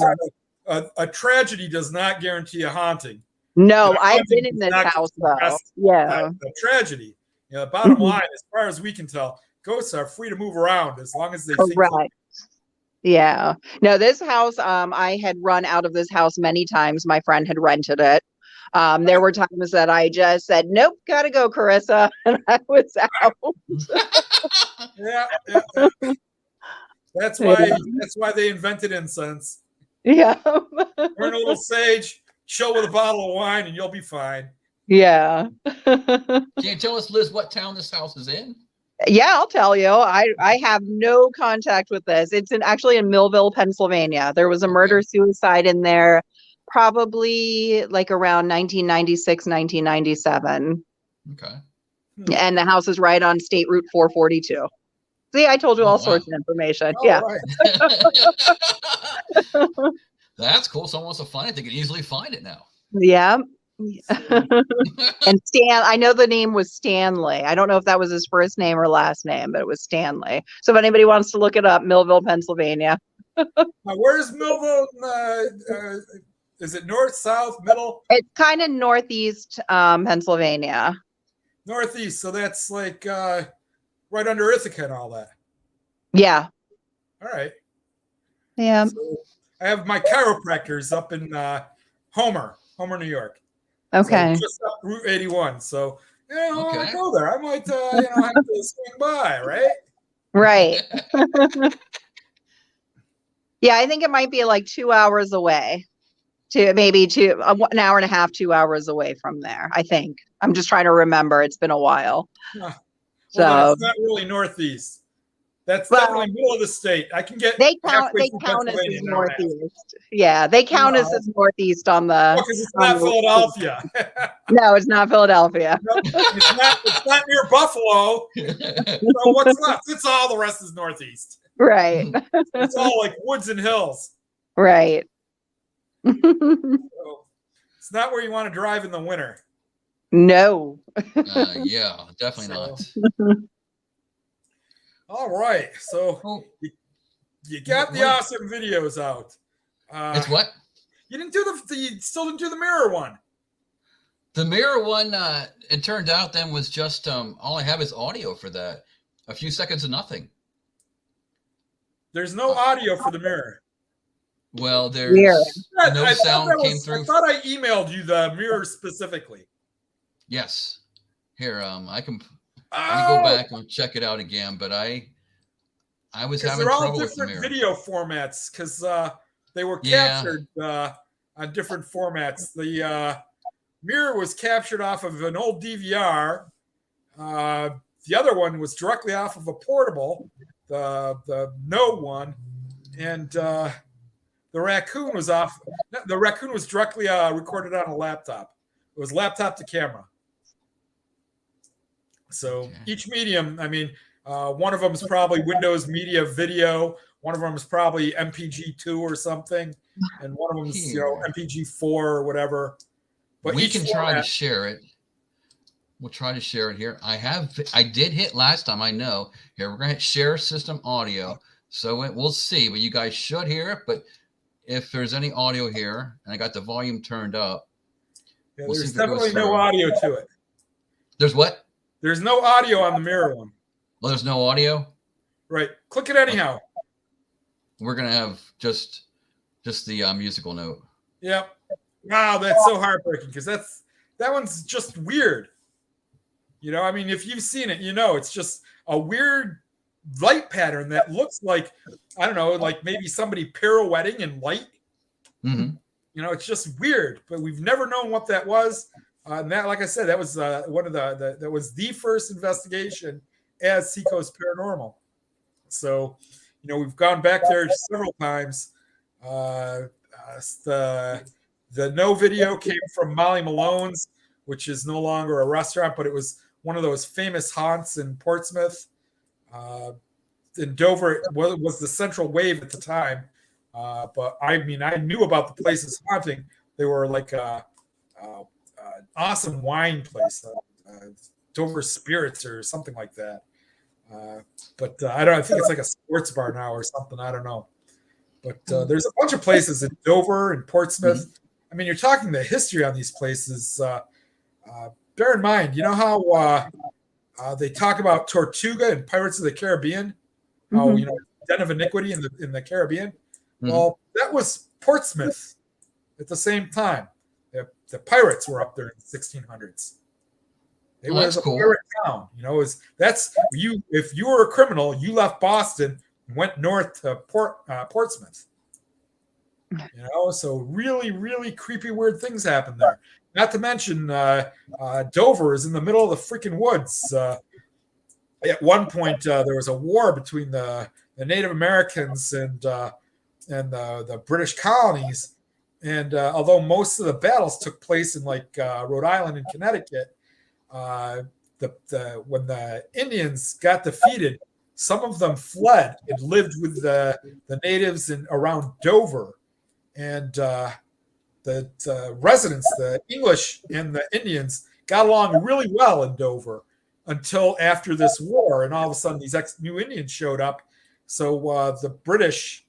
a tragedy does not guarantee a haunting. No, I've been in this house though. Yeah. A tragedy. The bottom line, as far as we can tell, ghosts are free to move around as long as they think. Correct. Yeah. No, this house, I had run out of this house many times. My friend had rented it. There were times that I just said, nope, gotta go, Carissa. And I was out. Yeah. That's why they invented incense. Yeah. Burn a little sage, chill with a bottle of wine, and you'll be fine. Yeah. Can you tell us, Liz, what town this house is in? Yeah, I'll tell you. I have no contact with this. It's actually in Millville, Pennsylvania. There was a murder-suicide in there probably like around 1996, 1997. Okay. And the house is right on State Route 442. See, I told you all sorts of information. Yeah. Right. That's cool. Someone wants to find it. They can easily find it now. Yeah. And I know the name was Stanley. I don't know if that was his first name or last name, but it was Stanley. So if anybody wants to look it up, Millville, Pennsylvania. Where's Millville? Is it north, south, middle? It's kind of northeast Pennsylvania. Northeast. So that's like right under Ithaca and all that. Yeah. All right. Yeah. So I have my chiropractors up in Homer, New York. Okay. So just up Route 81. So when I Okay. go there, I might have to swing by, right? Right. Yeah, I think it might be like 2 hours away. To maybe 1 hour and a half, 2 hours away from there. I think. I'm just trying to remember. It's been a while. Well, So it's not really northeast. That's Well, definitely middle of the state. I can get they count halfway they through count us as Pennsylvania and I don't ask. northeast. Yeah, they count us as northeast on the. Because it's not Philadelphia. No, it's not Philadelphia. No, it's not near Buffalo. So what's left? It's all the rest is northeast. Right. It's all like woods and hills. Right. So it's not where you want to drive in the winter. No. Yeah, definitely not. All right. So Oh, you got the awesome videos out. it's what? You didn't do you still didn't do the mirror one. The mirror one, it turned out then was just all I have is audio for that. A few seconds of nothing. There's no audio for the mirror. Well, there's Weird. no I sound thought came through. I thought I emailed you the mirror specifically. Yes. Here, I can Oh, let me go back and check it out again, but I was having they're all trouble with the different mirror. video formats because they were Yeah. captured on different formats. The mirror was captured off of an old DVR. The other one was directly off of a portable, the Node one, and the raccoon was off. The raccoon was directly recorded on a laptop. It was laptop to camera. So Okay. each medium, I mean, one of them is probably Windows Media Video. One of them is probably MPG-2 or something, and one of them is MPG-4 or whatever. But we each can try format, to share it. We'll try to share it here. I did hit last time. I know. Here we're gonna hit share system audio. So we'll see, but you guys should hear it. But if there's any audio here, and I got the volume turned up, yeah, we'll see there's if it goes definitely no through. audio to it. There's what? There's no audio on the mirror one. Well, there's no audio. Right. Click it anyhow. We're gonna have just the musical note. Yep. Wow, that's so heartbreaking because that one's just weird. You know, I mean, if you've seen it, you know, it's just a weird light pattern that looks like, I don't know, like maybe somebody pirouetting in light. Mm-hmm. You know, it's just weird, but we've never known what that was. And that, like I said, that was one of that was the first investigation as Seacoast Paranormal. So, you know, we've gone back there several times. The No video came from Molly Malone's, which is no longer a restaurant, but it was one of those famous haunts in Portsmouth. In Dover, well, it was the Central Wave at the time. But I mean, I knew about the place's haunting. They were like an awesome wine place, Dover Spirits or something like that. But I don't. I think it's like a sports bar now or something. I don't know. But there's a bunch of places in Dover and Portsmouth. Mm-hmm. I mean, you're talking the history on these places. Bear in mind, you know how they talk about Tortuga and Pirates of the Caribbean, how you know Den of Iniquity in the Caribbean. Mm-hmm. Well, that was Portsmouth at the same time. The pirates were up there in the 1600s. It was a pirate town. You know, that's you. If you were a criminal, you left Boston and went north to Portsmouth. You know, so really, really creepy, weird things happen there. Not to mention, Dover is in the middle of the freaking woods. At one point, there was a war between the Native Americans and the British colonies. And although most of the battles took place in like Rhode Island and Connecticut, when the Indians got defeated, some of them fled and lived with the natives around Dover. And the residents, the English and the Indians, got along really well in Dover until after this war. And all of a sudden, these new Indians showed up. So the British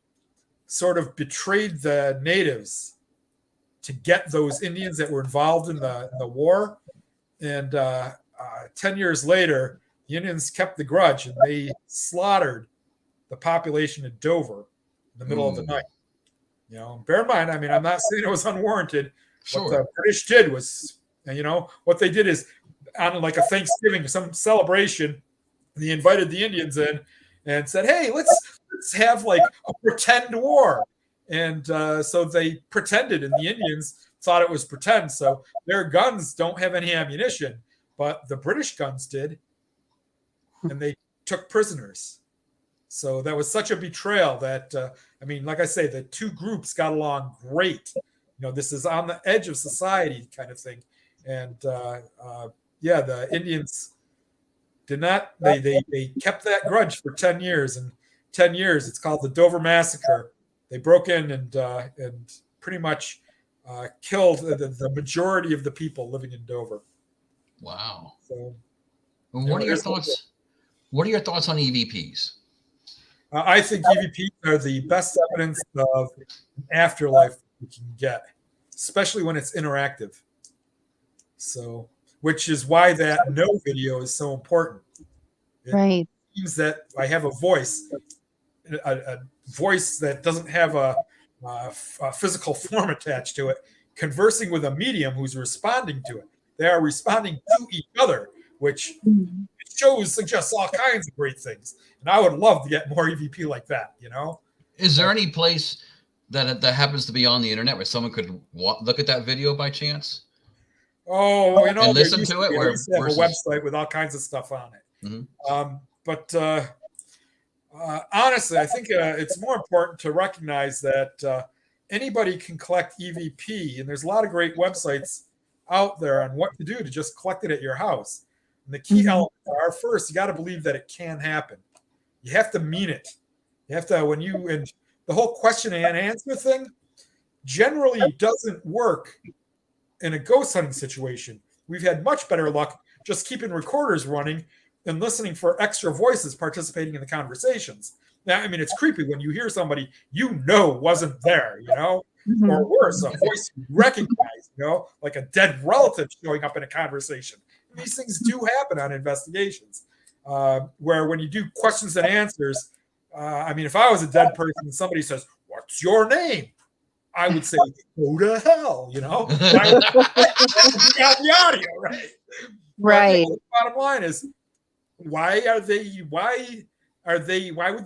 sort of betrayed the natives to get those Indians that were involved in the war. And 10 years later, the Indians kept the grudge and they slaughtered the population of Dover in the middle of the night. You know, bear in mind, I mean, I'm not saying it was unwarranted. Sure. What the British did was, you know, what they did is on like a Thanksgiving, some celebration, they invited the Indians in and said, hey, let's have like a pretend war. And so they pretended, and the Indians thought it was pretend. So their guns don't have any ammunition, but the British guns did. And they took prisoners. So that was such a betrayal that, I mean, like I say, the two groups got along great. You know, this is on the edge of society kind of thing. And yeah, the Indians did not, they kept that grudge for 10 years. And 10 years, it's called the Dover Massacre. They broke in and pretty much killed the majority of the people living in Dover. Wow. So, what are your thoughts? What are your thoughts on EVPs? I think EVPs are the best evidence of an afterlife we can get, especially when it's interactive. So, which is why that no video is so important. It means that I have a voice that doesn't have a physical form attached to it, conversing with a medium who's responding to it. They are responding to each other, which suggests all kinds of great things. And I would love to get more EVP like that, you know? Is there any place that happens to be on the internet where someone could look at that video by chance? Oh, you know, and listen to it. Where have a website with all kinds of stuff on it. Mm-hmm. But honestly, I think it's more important to recognize that anybody can collect EVP, and there's a lot of great websites out there on what to do to just collect it at your house. And the key elements are, first, you got to believe that it can happen. You have to mean it. You have to, and the whole question and answer thing generally doesn't work in a ghost hunting situation. We've had much better luck just keeping recorders running and listening for extra voices participating in the conversations. Now, I mean, it's creepy when you hear somebody you know wasn't there, you know, or worse, a voice you recognize, you know, like a dead relative showing up in a conversation. And these things do happen on investigations, where when you do questions and answers, I mean, if I was a dead person and somebody says, "What's your name?" I would say, "Go to hell," you know. I would got the audio, right? Right. The bottom line is, why would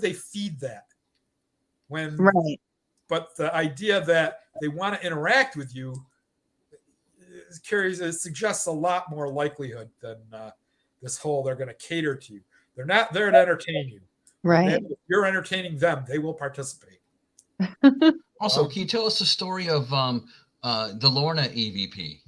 they feed that? But the idea that they want to interact with you suggests a lot more likelihood than this whole they're going to cater to you. They're not there to entertain you. Right. If you're entertaining them, they will participate. Also, can you tell us the story of the Lorna EVP?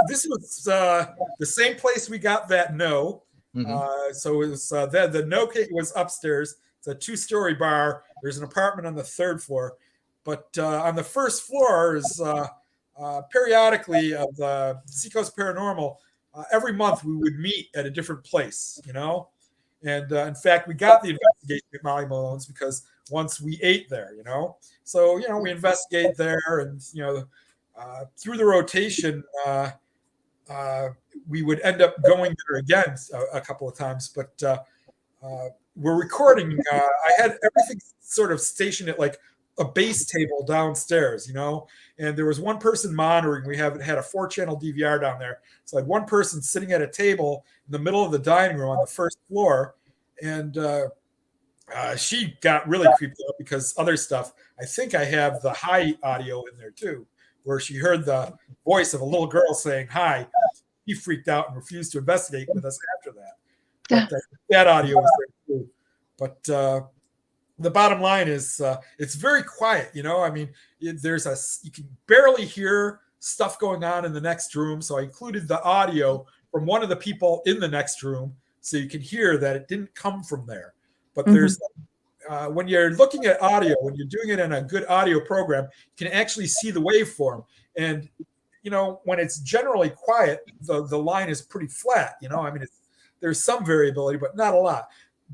This was the same place we got that no. Mm-hmm. So it was the no cake was upstairs. It's a 2-story bar. There's an apartment on the 3rd floor, but on the 1st floor is periodically of the Seacoast Paranormal. Every month we would meet at a different place, you know. And in fact, we got the investigation at Molly Malone's because once we ate there, you know. So, you know, we investigate there, and, you know, through the rotation, we would end up going there again a couple of times. But we're recording. I had everything sort of stationed at like a base table downstairs, you know, and there was one person monitoring. We had a 4-channel DVR down there. So I had one person sitting at a table in the middle of the dining room on the 1st floor. And she got really creeped out because other stuff. I think I have the hi audio in there too, where she heard the voice of a little girl saying hi. He freaked out and refused to investigate with us after that. But that audio was there too. But the bottom line is it's very quiet. You know, I mean, you can barely hear stuff going on in the next room. So I included the audio from one of the people in the next room, so you can hear that it didn't come from there. But there's when you're looking at audio, when you're doing it in a good audio program, you can actually see the waveform. And, you know, when it's generally quiet, the line is pretty flat. You know, I mean, there's some variability, but not a lot.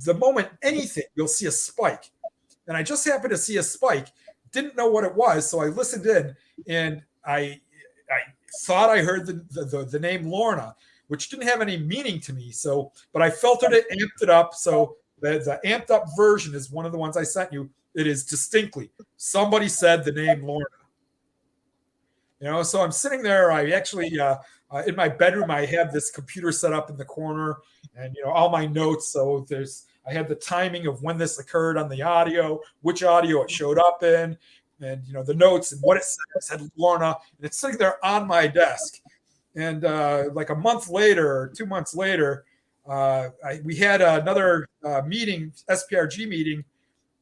The moment anything, you'll see a spike. and I just happened to see a spike. Didn't know what it was, so I listened in, and I thought I heard the name Lorna, which didn't have any meaning to me. So, but I filtered it, amped it up. So the amped up version is one of the ones I sent you. It is distinctly somebody said the name Lorna. So I'm sitting there. I actually in my bedroom, I have this computer set up in the corner, and all my notes. So I had the timing of when this occurred on the audio, which audio it showed up in, and the notes and what it said Lorna, and it's sitting there on my desk. And like a month later, or 2 months later, we had another meeting, SPRG meeting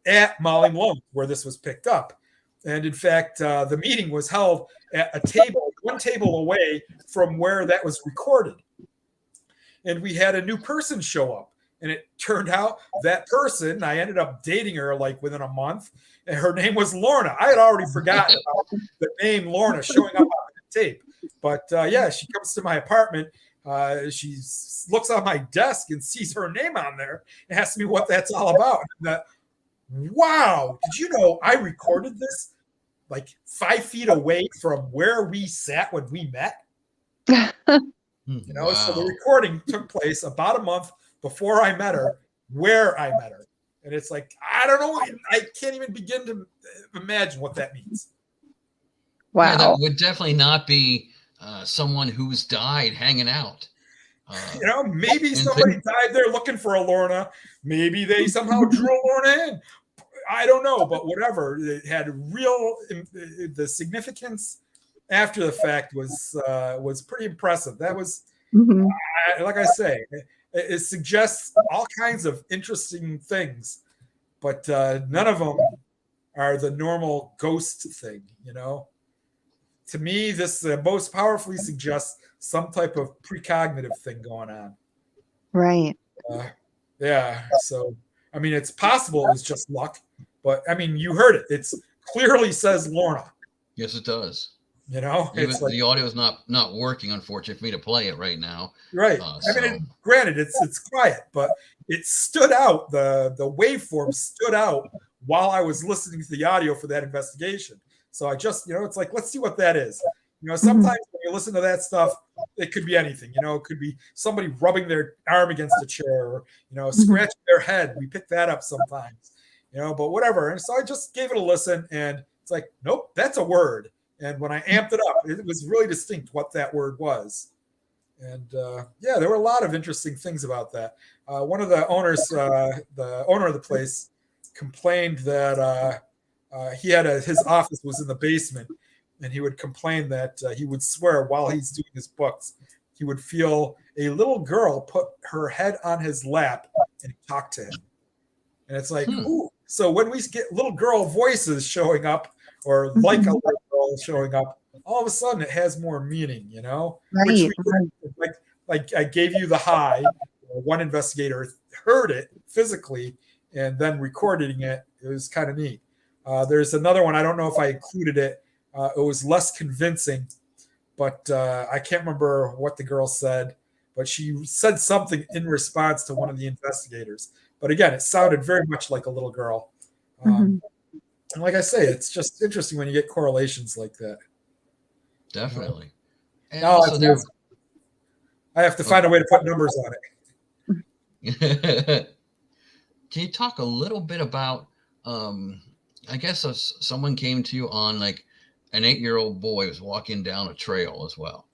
at Molly Malone, where this was picked up. And in fact, the meeting was held at a table, one table away from where that was recorded. And we had a new person show up. And it turned out that person, I ended up dating her like within a month, and her name was Lorna. I had already forgotten about the name Lorna showing up on the tape. But yeah, she comes to my apartment. She looks on my desk and sees her name on there and asks me what that's all about. And wow, did you know I recorded this like 5 feet away from where we sat when we met? Wow. So the recording took place about a month before I met her, where I met her. And it's like, I don't know. I can't even begin to imagine what that means. Wow. Yeah, that would definitely not be someone who's died hanging out. Maybe somebody died there looking for a Lorna. Maybe they somehow drew a Lorna in. I don't know, but whatever. It had the significance after the fact was pretty impressive. That was, like I say, it suggests all kinds of interesting things, but none of them are the normal ghost thing, To me, this most powerfully suggests some type of precognitive thing going on. Right. Yeah. So, I mean, it's possible it was just luck, but I mean, you heard it. It clearly says Lorna. Yes, it does. It's like, the audio is not working, unfortunately, for me to play it right now. Right. I mean, granted, it's quiet, but it stood out. The waveform stood out while I was listening to the audio for that investigation. So I just, it's like, let's see what that is. Sometimes when you listen to that stuff, it could be anything. It could be somebody rubbing their arm against a chair or, scratching their head. We pick that up sometimes, but whatever. And so I just gave it a listen, and it's like, nope, that's a word. And when I amped it up, it was really distinct what that word was. And yeah, there were a lot of interesting things about that. One of the owners, the owner of the place, complained that he had his office was in the basement, and he would complain that he would swear while he's doing his books, he would feel a little girl put her head on his lap and talk to him. And it's like, ooh. So when we get little girl voices showing up, or like a little girl showing up, all of a sudden it has more meaning, Right. Like I gave you the high. One investigator heard it physically and then recording it. It was kind of neat. There's another one. I don't know if I included it. It was less convincing, but I can't remember what the girl said, but she said something in response to one of the investigators. But again, it sounded very much like a little girl. And like I say, it's just interesting when you get correlations like that. Definitely. And now also I have to find a way to put numbers on it. Can you talk a little bit about, I guess someone came to you on like an 8-year-old boy was walking down a trail as well,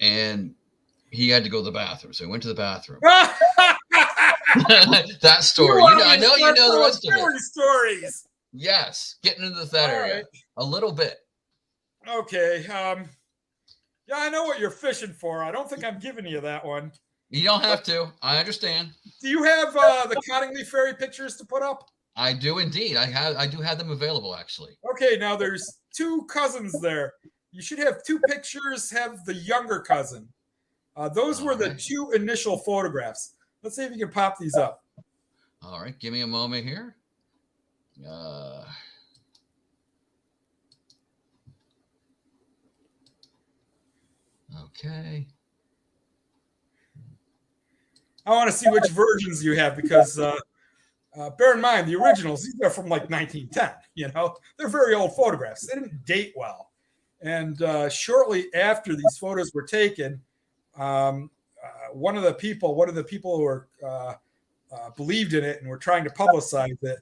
and he had to go to the bathroom. So he went to the bathroom. That story. I know you know the rest of it. Stories. Yes. Getting into that area right. A little bit. Okay. Yeah, I know what you're fishing for. I don't think I'm giving you that one. You don't have to. I understand. Do you have the Cottingley Ferry pictures to put up? I do indeed. I do have them available, actually. Okay, now there's 2 cousins there. You should have 2 pictures, have the younger cousin. Those were the 2 initial photographs. Let's see if you can pop these up. All right, give me a moment here. Okay. I want to see which versions you have because bear in mind, the originals, these are from like 1910, they're very old photographs. They didn't date well. And shortly after these photos were taken, one of the people who were believed in it and were trying to publicize it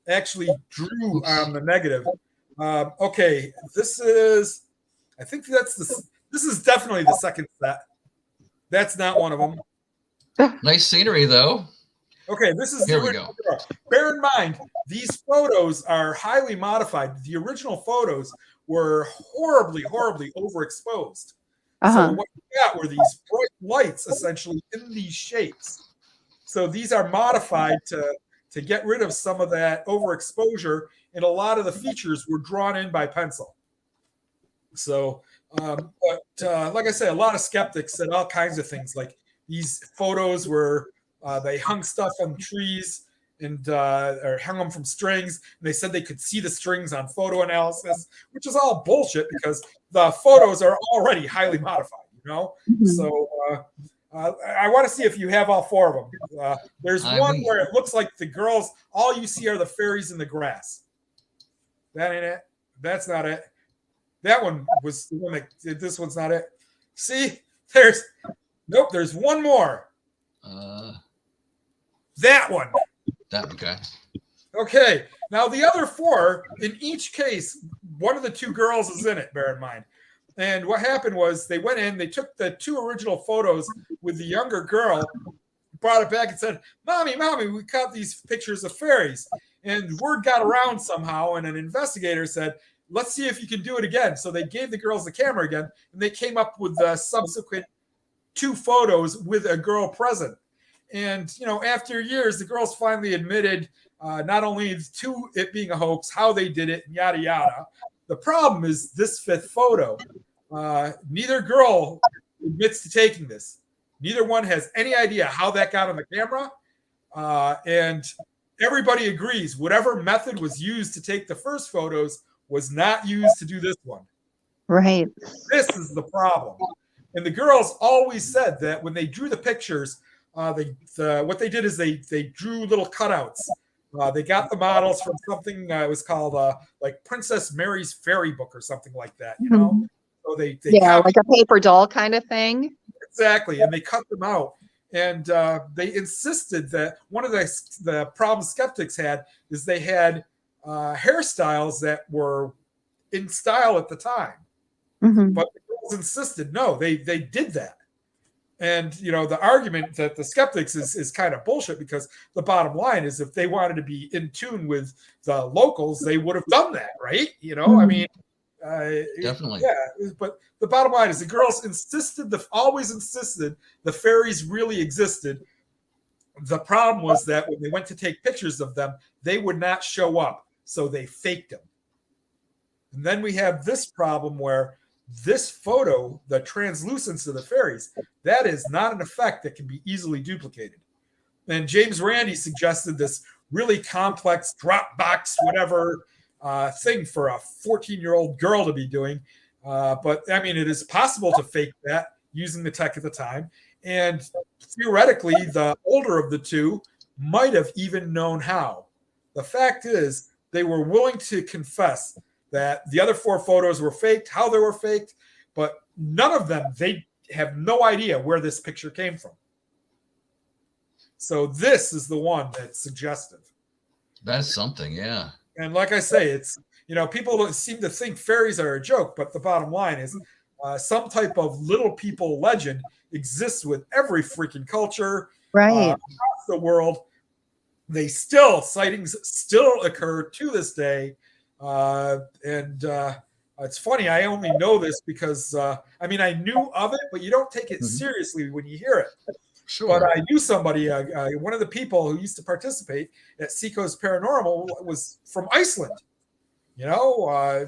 actually drew on the negative. Okay, this is definitely the second set. That's not one of them. Nice scenery, though. Okay, this is Here the we original. go. Bear in mind, these photos are highly modified. The original photos were horribly, horribly overexposed. So what you got were these bright lights essentially in these shapes. So these are modified to get rid of some of that overexposure, and a lot of the features were drawn in by pencil. So, but like I said, a lot of skeptics said all kinds of things, like these photos were they hung stuff on trees and or hung them from strings, and they said they could see the strings on photo analysis, which is all bullshit because the photos are already highly modified, So I want to see if you have all four of them. There's one where it looks like the girls, all you see are the fairies in the grass. That ain't it. That's not it. That one was the one that, this one's not it. See, there's one more. That one. Okay. Okay. Now the other four, in each case, one of the two girls is in it, bear in mind. And what happened was they went in, they took the two original photos with the younger girl, brought it back and said, Mommy, we caught these pictures of fairies. And word got around somehow, and an investigator said, let's see if you can do it again. So they gave the girls the camera again, and they came up with the subsequent two photos with a girl present. And, after years, the girls finally admitted not only to it being a hoax, how they did it, and yada, yada. The problem is this fifth photo. Neither girl admits to taking this. Neither one has any idea how that got on the camera. And everybody agrees whatever method was used to take the first photos was not used to do this one. Right. This is the problem. And the girls always said that when they drew the pictures, what they did is they drew little cutouts. They got the models from something it was called like Princess Mary's Fairy Book or something like that, So they like a paper doll kind of thing. Exactly, and they cut them out. And they insisted that one of the problems skeptics had is they had hairstyles that were in style at the time. But the girls insisted, no, they did that. And, the argument that the skeptics is kind of bullshit because the bottom line is if they wanted to be in tune with the locals, they would have done that, right? I mean, definitely. Yeah, but the bottom line is the girls always insisted the fairies really existed. The problem was that when they went to take pictures of them, they would not show up. So they faked them. And then we have this problem where this photo, the translucence of the fairies, that is not an effect that can be easily duplicated. And James Randi suggested this really complex Dropbox, whatever thing for a 14-year-old girl to be doing. But I mean, it is possible to fake that using the tech at the time. And theoretically, the older of the two might have even known how. The fact is, they were willing to confess that the other four photos were faked, how they were faked, but none of them, they have no idea where this picture came from. So this is the one that's suggestive. That's something, yeah. And like I say, it's, people seem to think fairies are a joke, but the bottom line is some type of little people legend exists with every freaking culture across the world. Sightings still occur to this day. And it's funny, I only know this because, I knew of it, but you don't take it seriously when you hear it. Sure. But I knew somebody, one of the people who used to participate at Seacoast Paranormal was from Iceland. I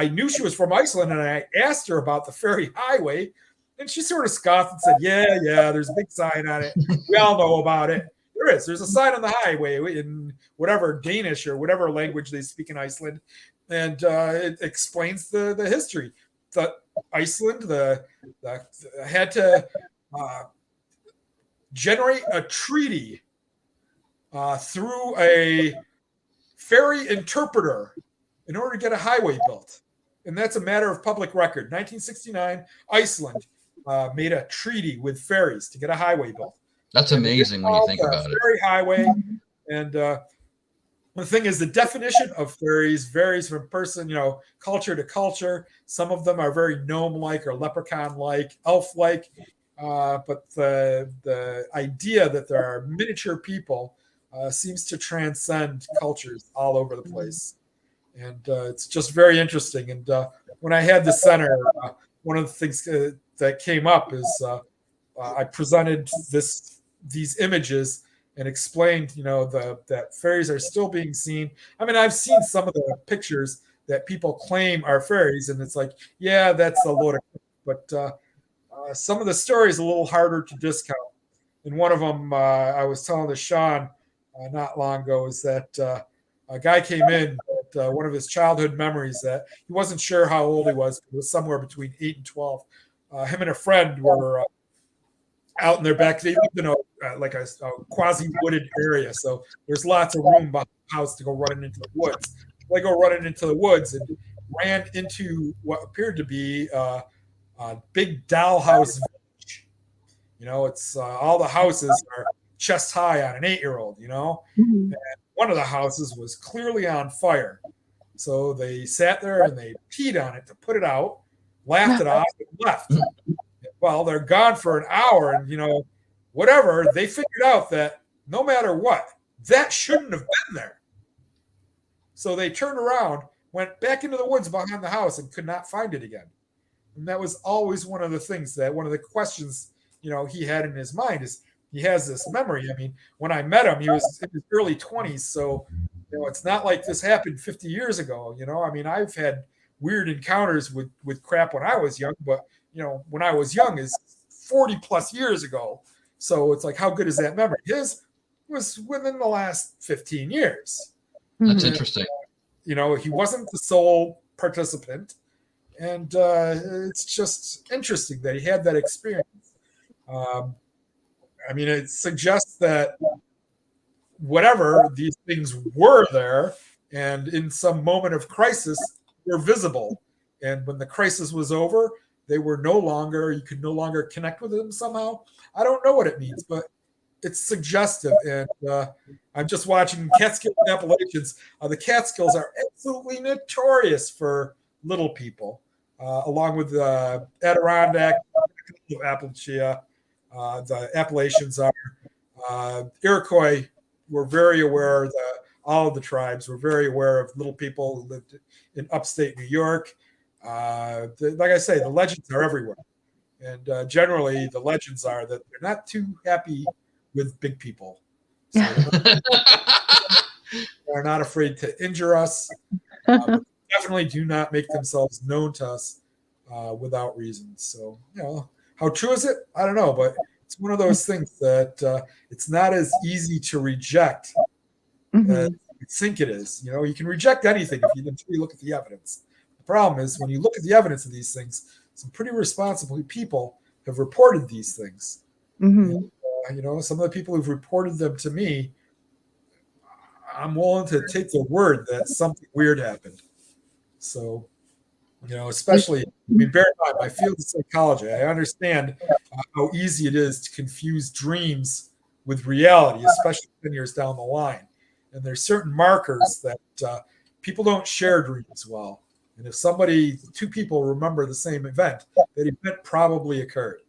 knew she was from Iceland, and I asked her about the Fairy Highway, and she sort of scoffed and said, yeah, there's a big sign on it. We all know about it. There's a sign on the highway in whatever Danish or whatever language they speak in Iceland, and it explains the history. Iceland had to generate a treaty through a ferry interpreter in order to get a highway built. And that's a matter of public record. 1969, Iceland made a treaty with ferries to get a highway built. That's amazing when you think about it. Ferry highway. And the thing is, the definition of fairies varies from person, culture to culture. Some of them are very gnome-like or leprechaun-like, elf-like. But the idea that there are miniature people seems to transcend cultures all over the place. And it's just very interesting. And when I had the center, one of the things that came up is I presented these images and explained, that fairies are still being seen. I mean, I've seen some of the pictures that people claim are fairies, and it's like, yeah, that's a load of crap. But some of the stories a little harder to discount. And one of them, I was telling to Sean not long ago, is that a guy came in, one of his childhood memories that he wasn't sure how old he was, but it was somewhere between 8 and 12. Him and a friend were out in their back. They lived in a quasi-wooded area, so there's lots of room behind the house to go running into the woods. They go running into the woods and ran into what appeared to be a big dollhouse village. It's all the houses are chest high on an 8-year-old, And one of the houses was clearly on fire. So they sat there and they peed on it to put it out, laughed it off, and left. Well, they're gone for an hour, and whatever, they figured out that no matter what, that shouldn't have been there. So they turned around, went back into the woods behind the house, and could not find it again. And that was always one of the things that one of the questions, he had in his mind is he has this memory. I mean, when I met him, he was in his early 20s. So, it's not like this happened 50 years ago. I mean, I've had weird encounters with crap when I was young, but when I was young is 40 plus years ago. So it's like, how good is that memory? His was within the last 15 years. That's interesting. He wasn't the sole participant. And it's just interesting that he had that experience. I mean, it suggests that whatever these things were there, and in some moment of crisis, were visible. And when the crisis was over, you could no longer connect with them somehow. I don't know what it means, but it's suggestive. And I'm just watching Catskill Appalachians. The Catskills are absolutely notorious for little people, along with the Adirondack, Appalachia. The Appalachians are. Iroquois were very aware, all of the tribes were very aware of little people who lived in upstate New York. Like I say, the legends are everywhere. And generally, the legends are that they're not too happy with big people. So they're not afraid to injure us. Definitely do not make themselves known to us without reason. So, how true is it? I don't know, but it's one of those things that it's not as easy to reject as you think it is. You can reject anything until you look at the evidence. The problem is when you look at the evidence of these things, some pretty responsible people have reported these things. And, some of the people who've reported them to me, I'm willing to take the word that something weird happened. So, especially, bear in mind, my field is psychology. I understand how easy it is to confuse dreams with reality, especially 10 years down the line. And there's certain markers that people don't share dreams well. And if two people remember the same event, that event probably occurred.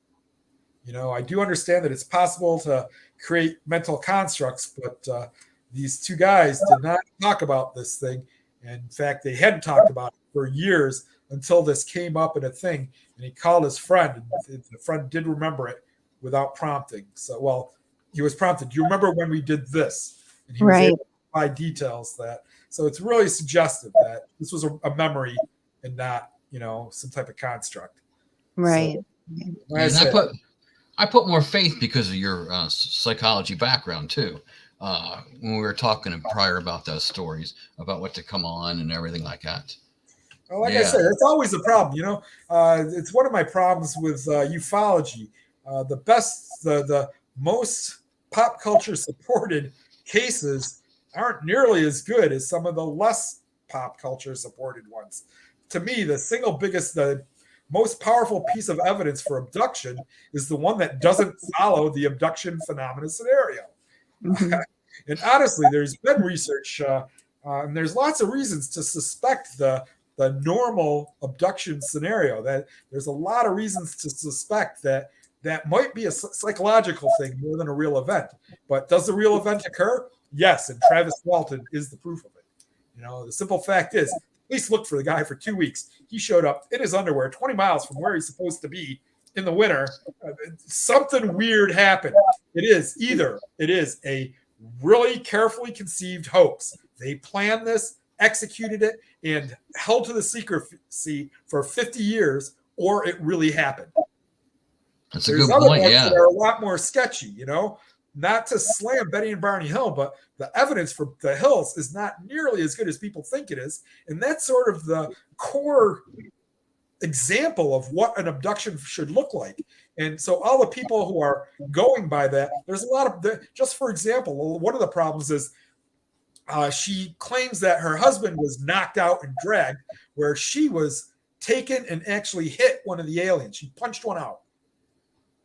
I do understand that it's possible to create mental constructs, but these two guys did not talk about this thing. And in fact, they hadn't talked about it for years until this came up in a thing. And he called his friend, and the friend did remember it without prompting. So, he was prompted. Do you remember when we did this? And he was able to provide details that. So it's really suggestive that this was a memory and not, some type of construct. Right. So, I put more faith because of your psychology background too. When we were talking prior about those stories about what to come on and everything like that. Well, I said, it's always a problem. It's one of my problems with ufology. The most pop culture supported cases aren't nearly as good as some of the less pop culture supported ones. To me, the most powerful piece of evidence for abduction is the one that doesn't follow the abduction phenomena scenario. Mhm. And honestly, there's been research, and there's lots of reasons to suspect the normal abduction scenario. That there's a lot of reasons to suspect that might be a psychological thing more than a real event. But does the real event occur? Yes, and Travis Walton is the proof of it. The simple fact is, police looked for the guy for 2 weeks. He showed up in his underwear 20 miles from where he's supposed to be in the winter. Something weird happened. It is a really carefully conceived hoax. They planned this, executed it, and held to the secrecy for 50 years, or it really happened. That's a There's good other point. ones Yeah. that are a lot more sketchy, Not to slam Betty and Barney Hill, but the evidence for the Hills is not nearly as good as people think it is. And that's sort of the core example of what an abduction should look like. And so all the people who are going by that, there's a lot of, just for example, one of the problems is she claims that her husband was knocked out and dragged, where she was taken and actually hit one of the aliens. She punched one out.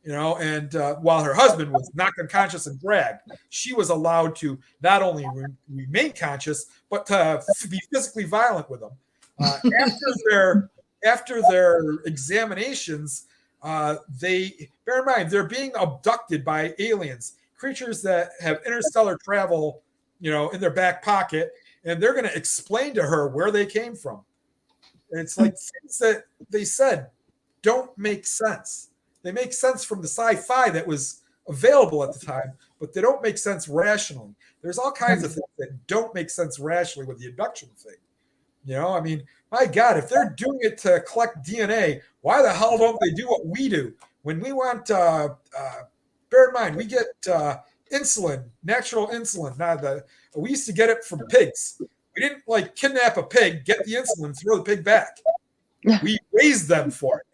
And while her husband was knocked unconscious and dragged, she was allowed to not only remain conscious, but to be physically violent with them. After their examinations, they bear in mind they're being abducted by aliens, creatures that have interstellar travel, in their back pocket, and they're going to explain to her where they came from. And it's like things that they said don't make sense. They make sense from the sci-fi that was available at the time, but they don't make sense rationally. There's all kinds of things that don't make sense rationally with the abduction thing. My God, if they're doing it to collect DNA, why the hell don't they do what we do? When we want, bear in mind, we get insulin, natural insulin. We used to get it from pigs. We didn't kidnap a pig, get the insulin, throw the pig back. We raised them for it.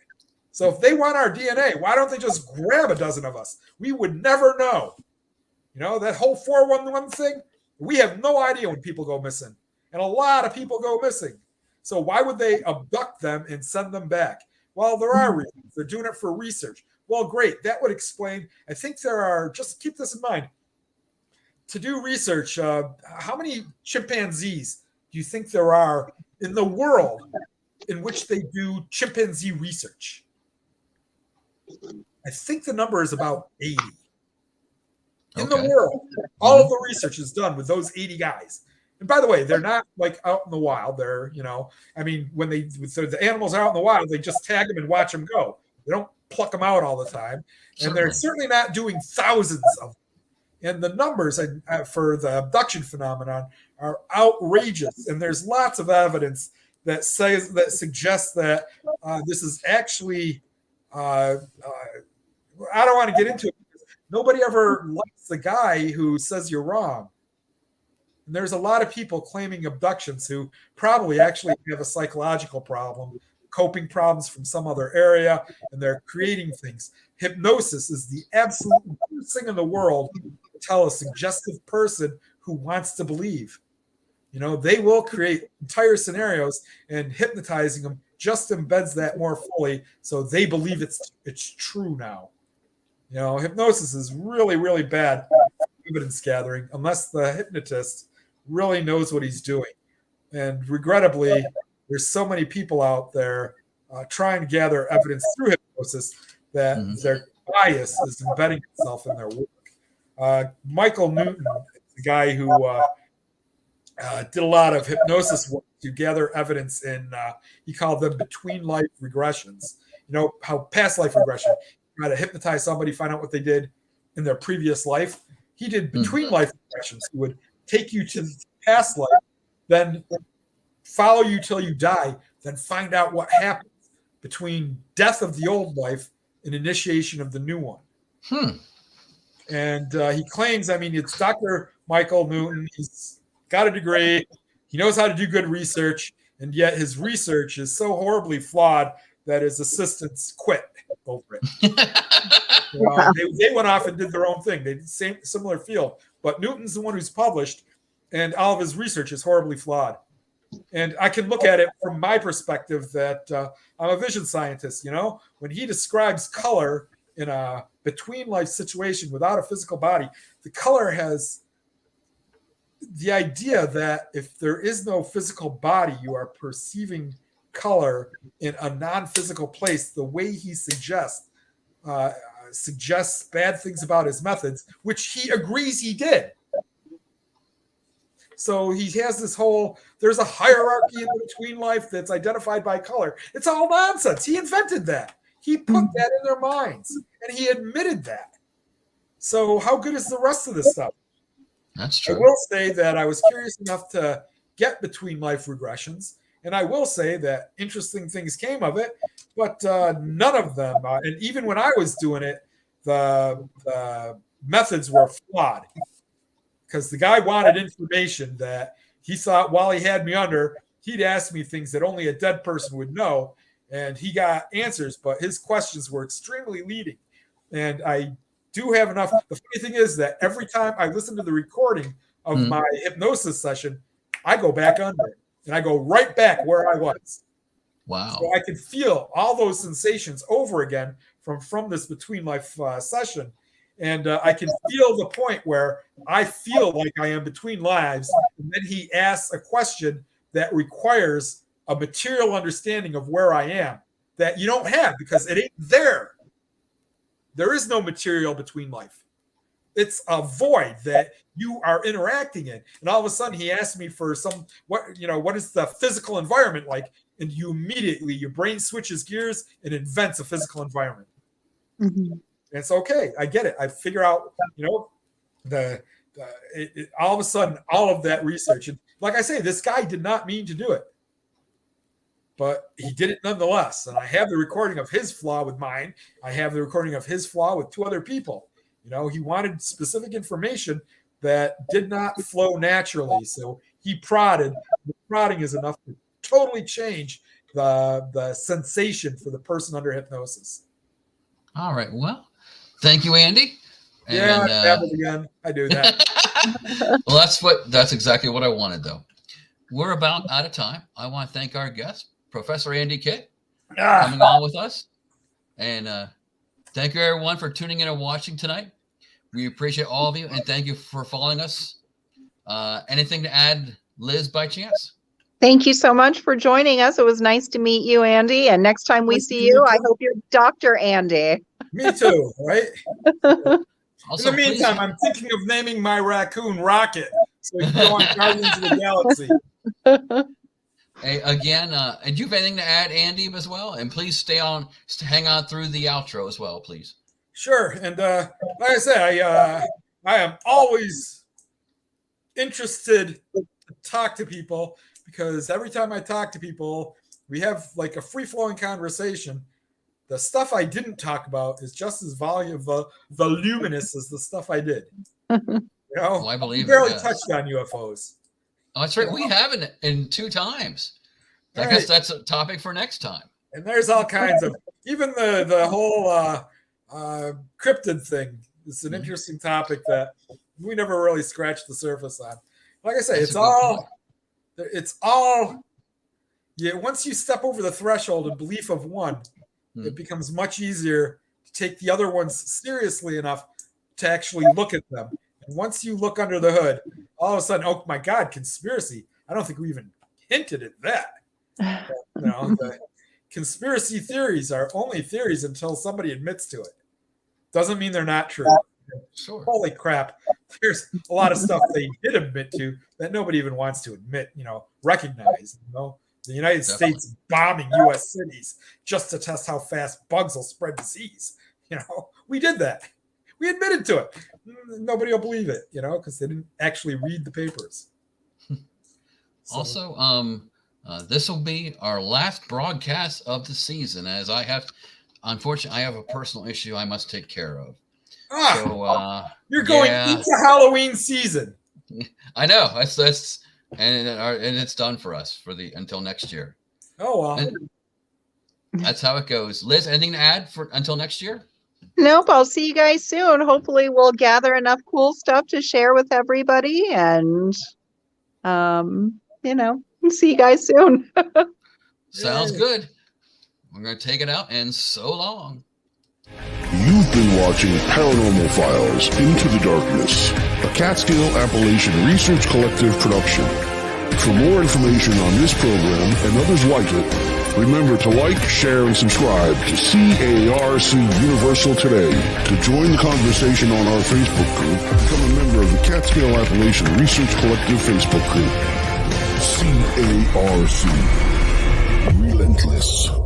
So if they want our DNA, why don't they just grab a dozen of us? We would never know. That whole 411 thing, we have no idea when people go missing. And a lot of people go missing. So why would they abduct them and send them back? Well, there are reasons. They're doing it for research. Well, great. That would explain. I think there are, just keep this in mind, to do research, how many chimpanzees do you think there are in the world in which they do chimpanzee research? I think the number is about 80 in the world. All of the research is done with those 80 guys. And by the way, they're not out in the wild. They're, when the animals are out in the wild, they just tag them and watch them go. They don't pluck them out all the time. And they're certainly not doing thousands of them. And the numbers for the abduction phenomenon are outrageous. And there's lots of evidence that suggests that this is actually, I don't want to get into it. Nobody ever likes the guy who says you're wrong. And there's a lot of people claiming abductions who probably actually have a psychological problem, coping problems from some other area, and they're creating things. Hypnosis is the absolute worst thing in the world to tell a suggestive person who wants to believe. They will create entire scenarios, and hypnotizing them just embeds that more fully, so they believe it's true now. Hypnosis is really, really bad evidence gathering unless the hypnotist really knows what he's doing. And regrettably, there's so many people out there trying to gather evidence through hypnosis that their bias is embedding itself in their work. Michael Newton, the guy who did a lot of hypnosis work to gather evidence in, he called them between life regressions. How past life regression, you try to hypnotize somebody, find out what they did in their previous life. He did between life regressions. He would take you to the past life, then follow you till you die, then find out what happens between death of the old life and initiation of the new one. And he claims, it's Dr. Michael Newton. He's got a degree. He knows how to do good research, and yet his research is so horribly flawed that his assistants quit over it. They went off and did their own thing. They did similar field, but Newton's the one who's published, and all of his research is horribly flawed. And I can look at it from my perspective that I'm a vision scientist. When he describes color in a between life situation without a physical body, the color has the idea that if there is no physical body, you are perceiving color in a non-physical place. The way he suggests bad things about his methods, which he agrees he did. So he has this there's a hierarchy in between life that's identified by color. It's all nonsense. He invented that. He put that in their minds, and he admitted that. So how good is the rest of this stuff? That's true. I will say that I was curious enough to get between life regressions, and I will say that interesting things came of it, but none of them, and even when I was doing it, the methods were flawed because the guy wanted information that he thought while he had me under, he'd ask me things that only a dead person would know, and he got answers, but his questions were extremely leading, and I do have enough. The funny thing is that every time I listen to the recording of my hypnosis session, I go back under it and I go right back where I was. Wow. So I can feel all those sensations over again from this between life session. And I can feel the point where I feel like I am between lives. And then he asks a question that requires a material understanding of where I am that you don't have because it ain't there. There is no material between life. It's a void that you are interacting in. And all of a sudden he asked me for what is the physical environment like? And you immediately, your brain switches gears and invents a physical environment. Mm-hmm. And it's okay. I get it. I figure out, all of a sudden, all of that research. And like I say, this guy did not mean to do it. But he did it nonetheless. And I have the recording of his flaw with mine. I have the recording of his flaw with two other people. He wanted specific information that did not flow naturally. So he prodded. The prodding is enough to totally change the sensation for the person under hypnosis. All right. Well, thank you, Andy. Yeah, I dabbled again. I do that. Well, that's exactly what I wanted, though. We're about out of time. I want to thank our guest, Professor Andy KITT, coming on with us. And thank you, everyone, for tuning in and watching tonight. We appreciate all of you, and thank you for following us. Anything to add, Liz, by chance? Thank you so much for joining us. It was nice to meet you, Andy. And next time we see you, I hope you're Dr. Andy. Me too, right? Also, in the meantime, I'm thinking of naming my raccoon Rocket so he can go on Guardians of the Galaxy. Hey, again, and do you have anything to add, Andy, as well? And please hang on through the outro as well, please. Sure. And like I say, I am always interested to talk to people because every time I talk to people, we have like a free-flowing conversation. The stuff I didn't talk about is just as voluminous as the stuff I did. Well, I believe we barely touched on UFOs. Oh, that's right. We haven't in 2 times. I guess that's a topic for next time. And there's all kinds of, even the whole cryptid thing is an interesting topic that we never really scratched the surface on. Like I say, it's all, once you step over the threshold of belief of one, it becomes much easier to take the other ones seriously enough to actually look at them. And once you look under the hood, all of a sudden, oh my God, conspiracy. I don't think we even hinted at that. The conspiracy theories are only theories until somebody admits to it. Doesn't mean they're not true. Sure. Holy crap. There's a lot of stuff they did admit to that nobody even wants to admit, recognize. The United States bombing U.S. cities just to test how fast bugs will spread disease. We did that. We admitted to it. Nobody will believe it, because they didn't actually read the papers. Also, this will be our last broadcast of the season, as unfortunately, I have a personal issue I must take care of. You're going into Halloween season. I know. That's and it's done for us until next year. Oh well. And that's how it goes. Liz, anything to add until next year? Nope, I'll see you guys soon. Hopefully we'll gather enough cool stuff to share with everybody and see you guys soon. Sounds good. We're going to take it out, and so long. You've been watching Paranormal Files Into the Darkness, a Catskill Appalachian Research Collective production. For more information on this program and others like it, remember to like, share, and subscribe to CARC Universal today. To join the conversation on our Facebook group, become a member of the Catskill Appalachian Research Collective Facebook group. CARC. Relentless.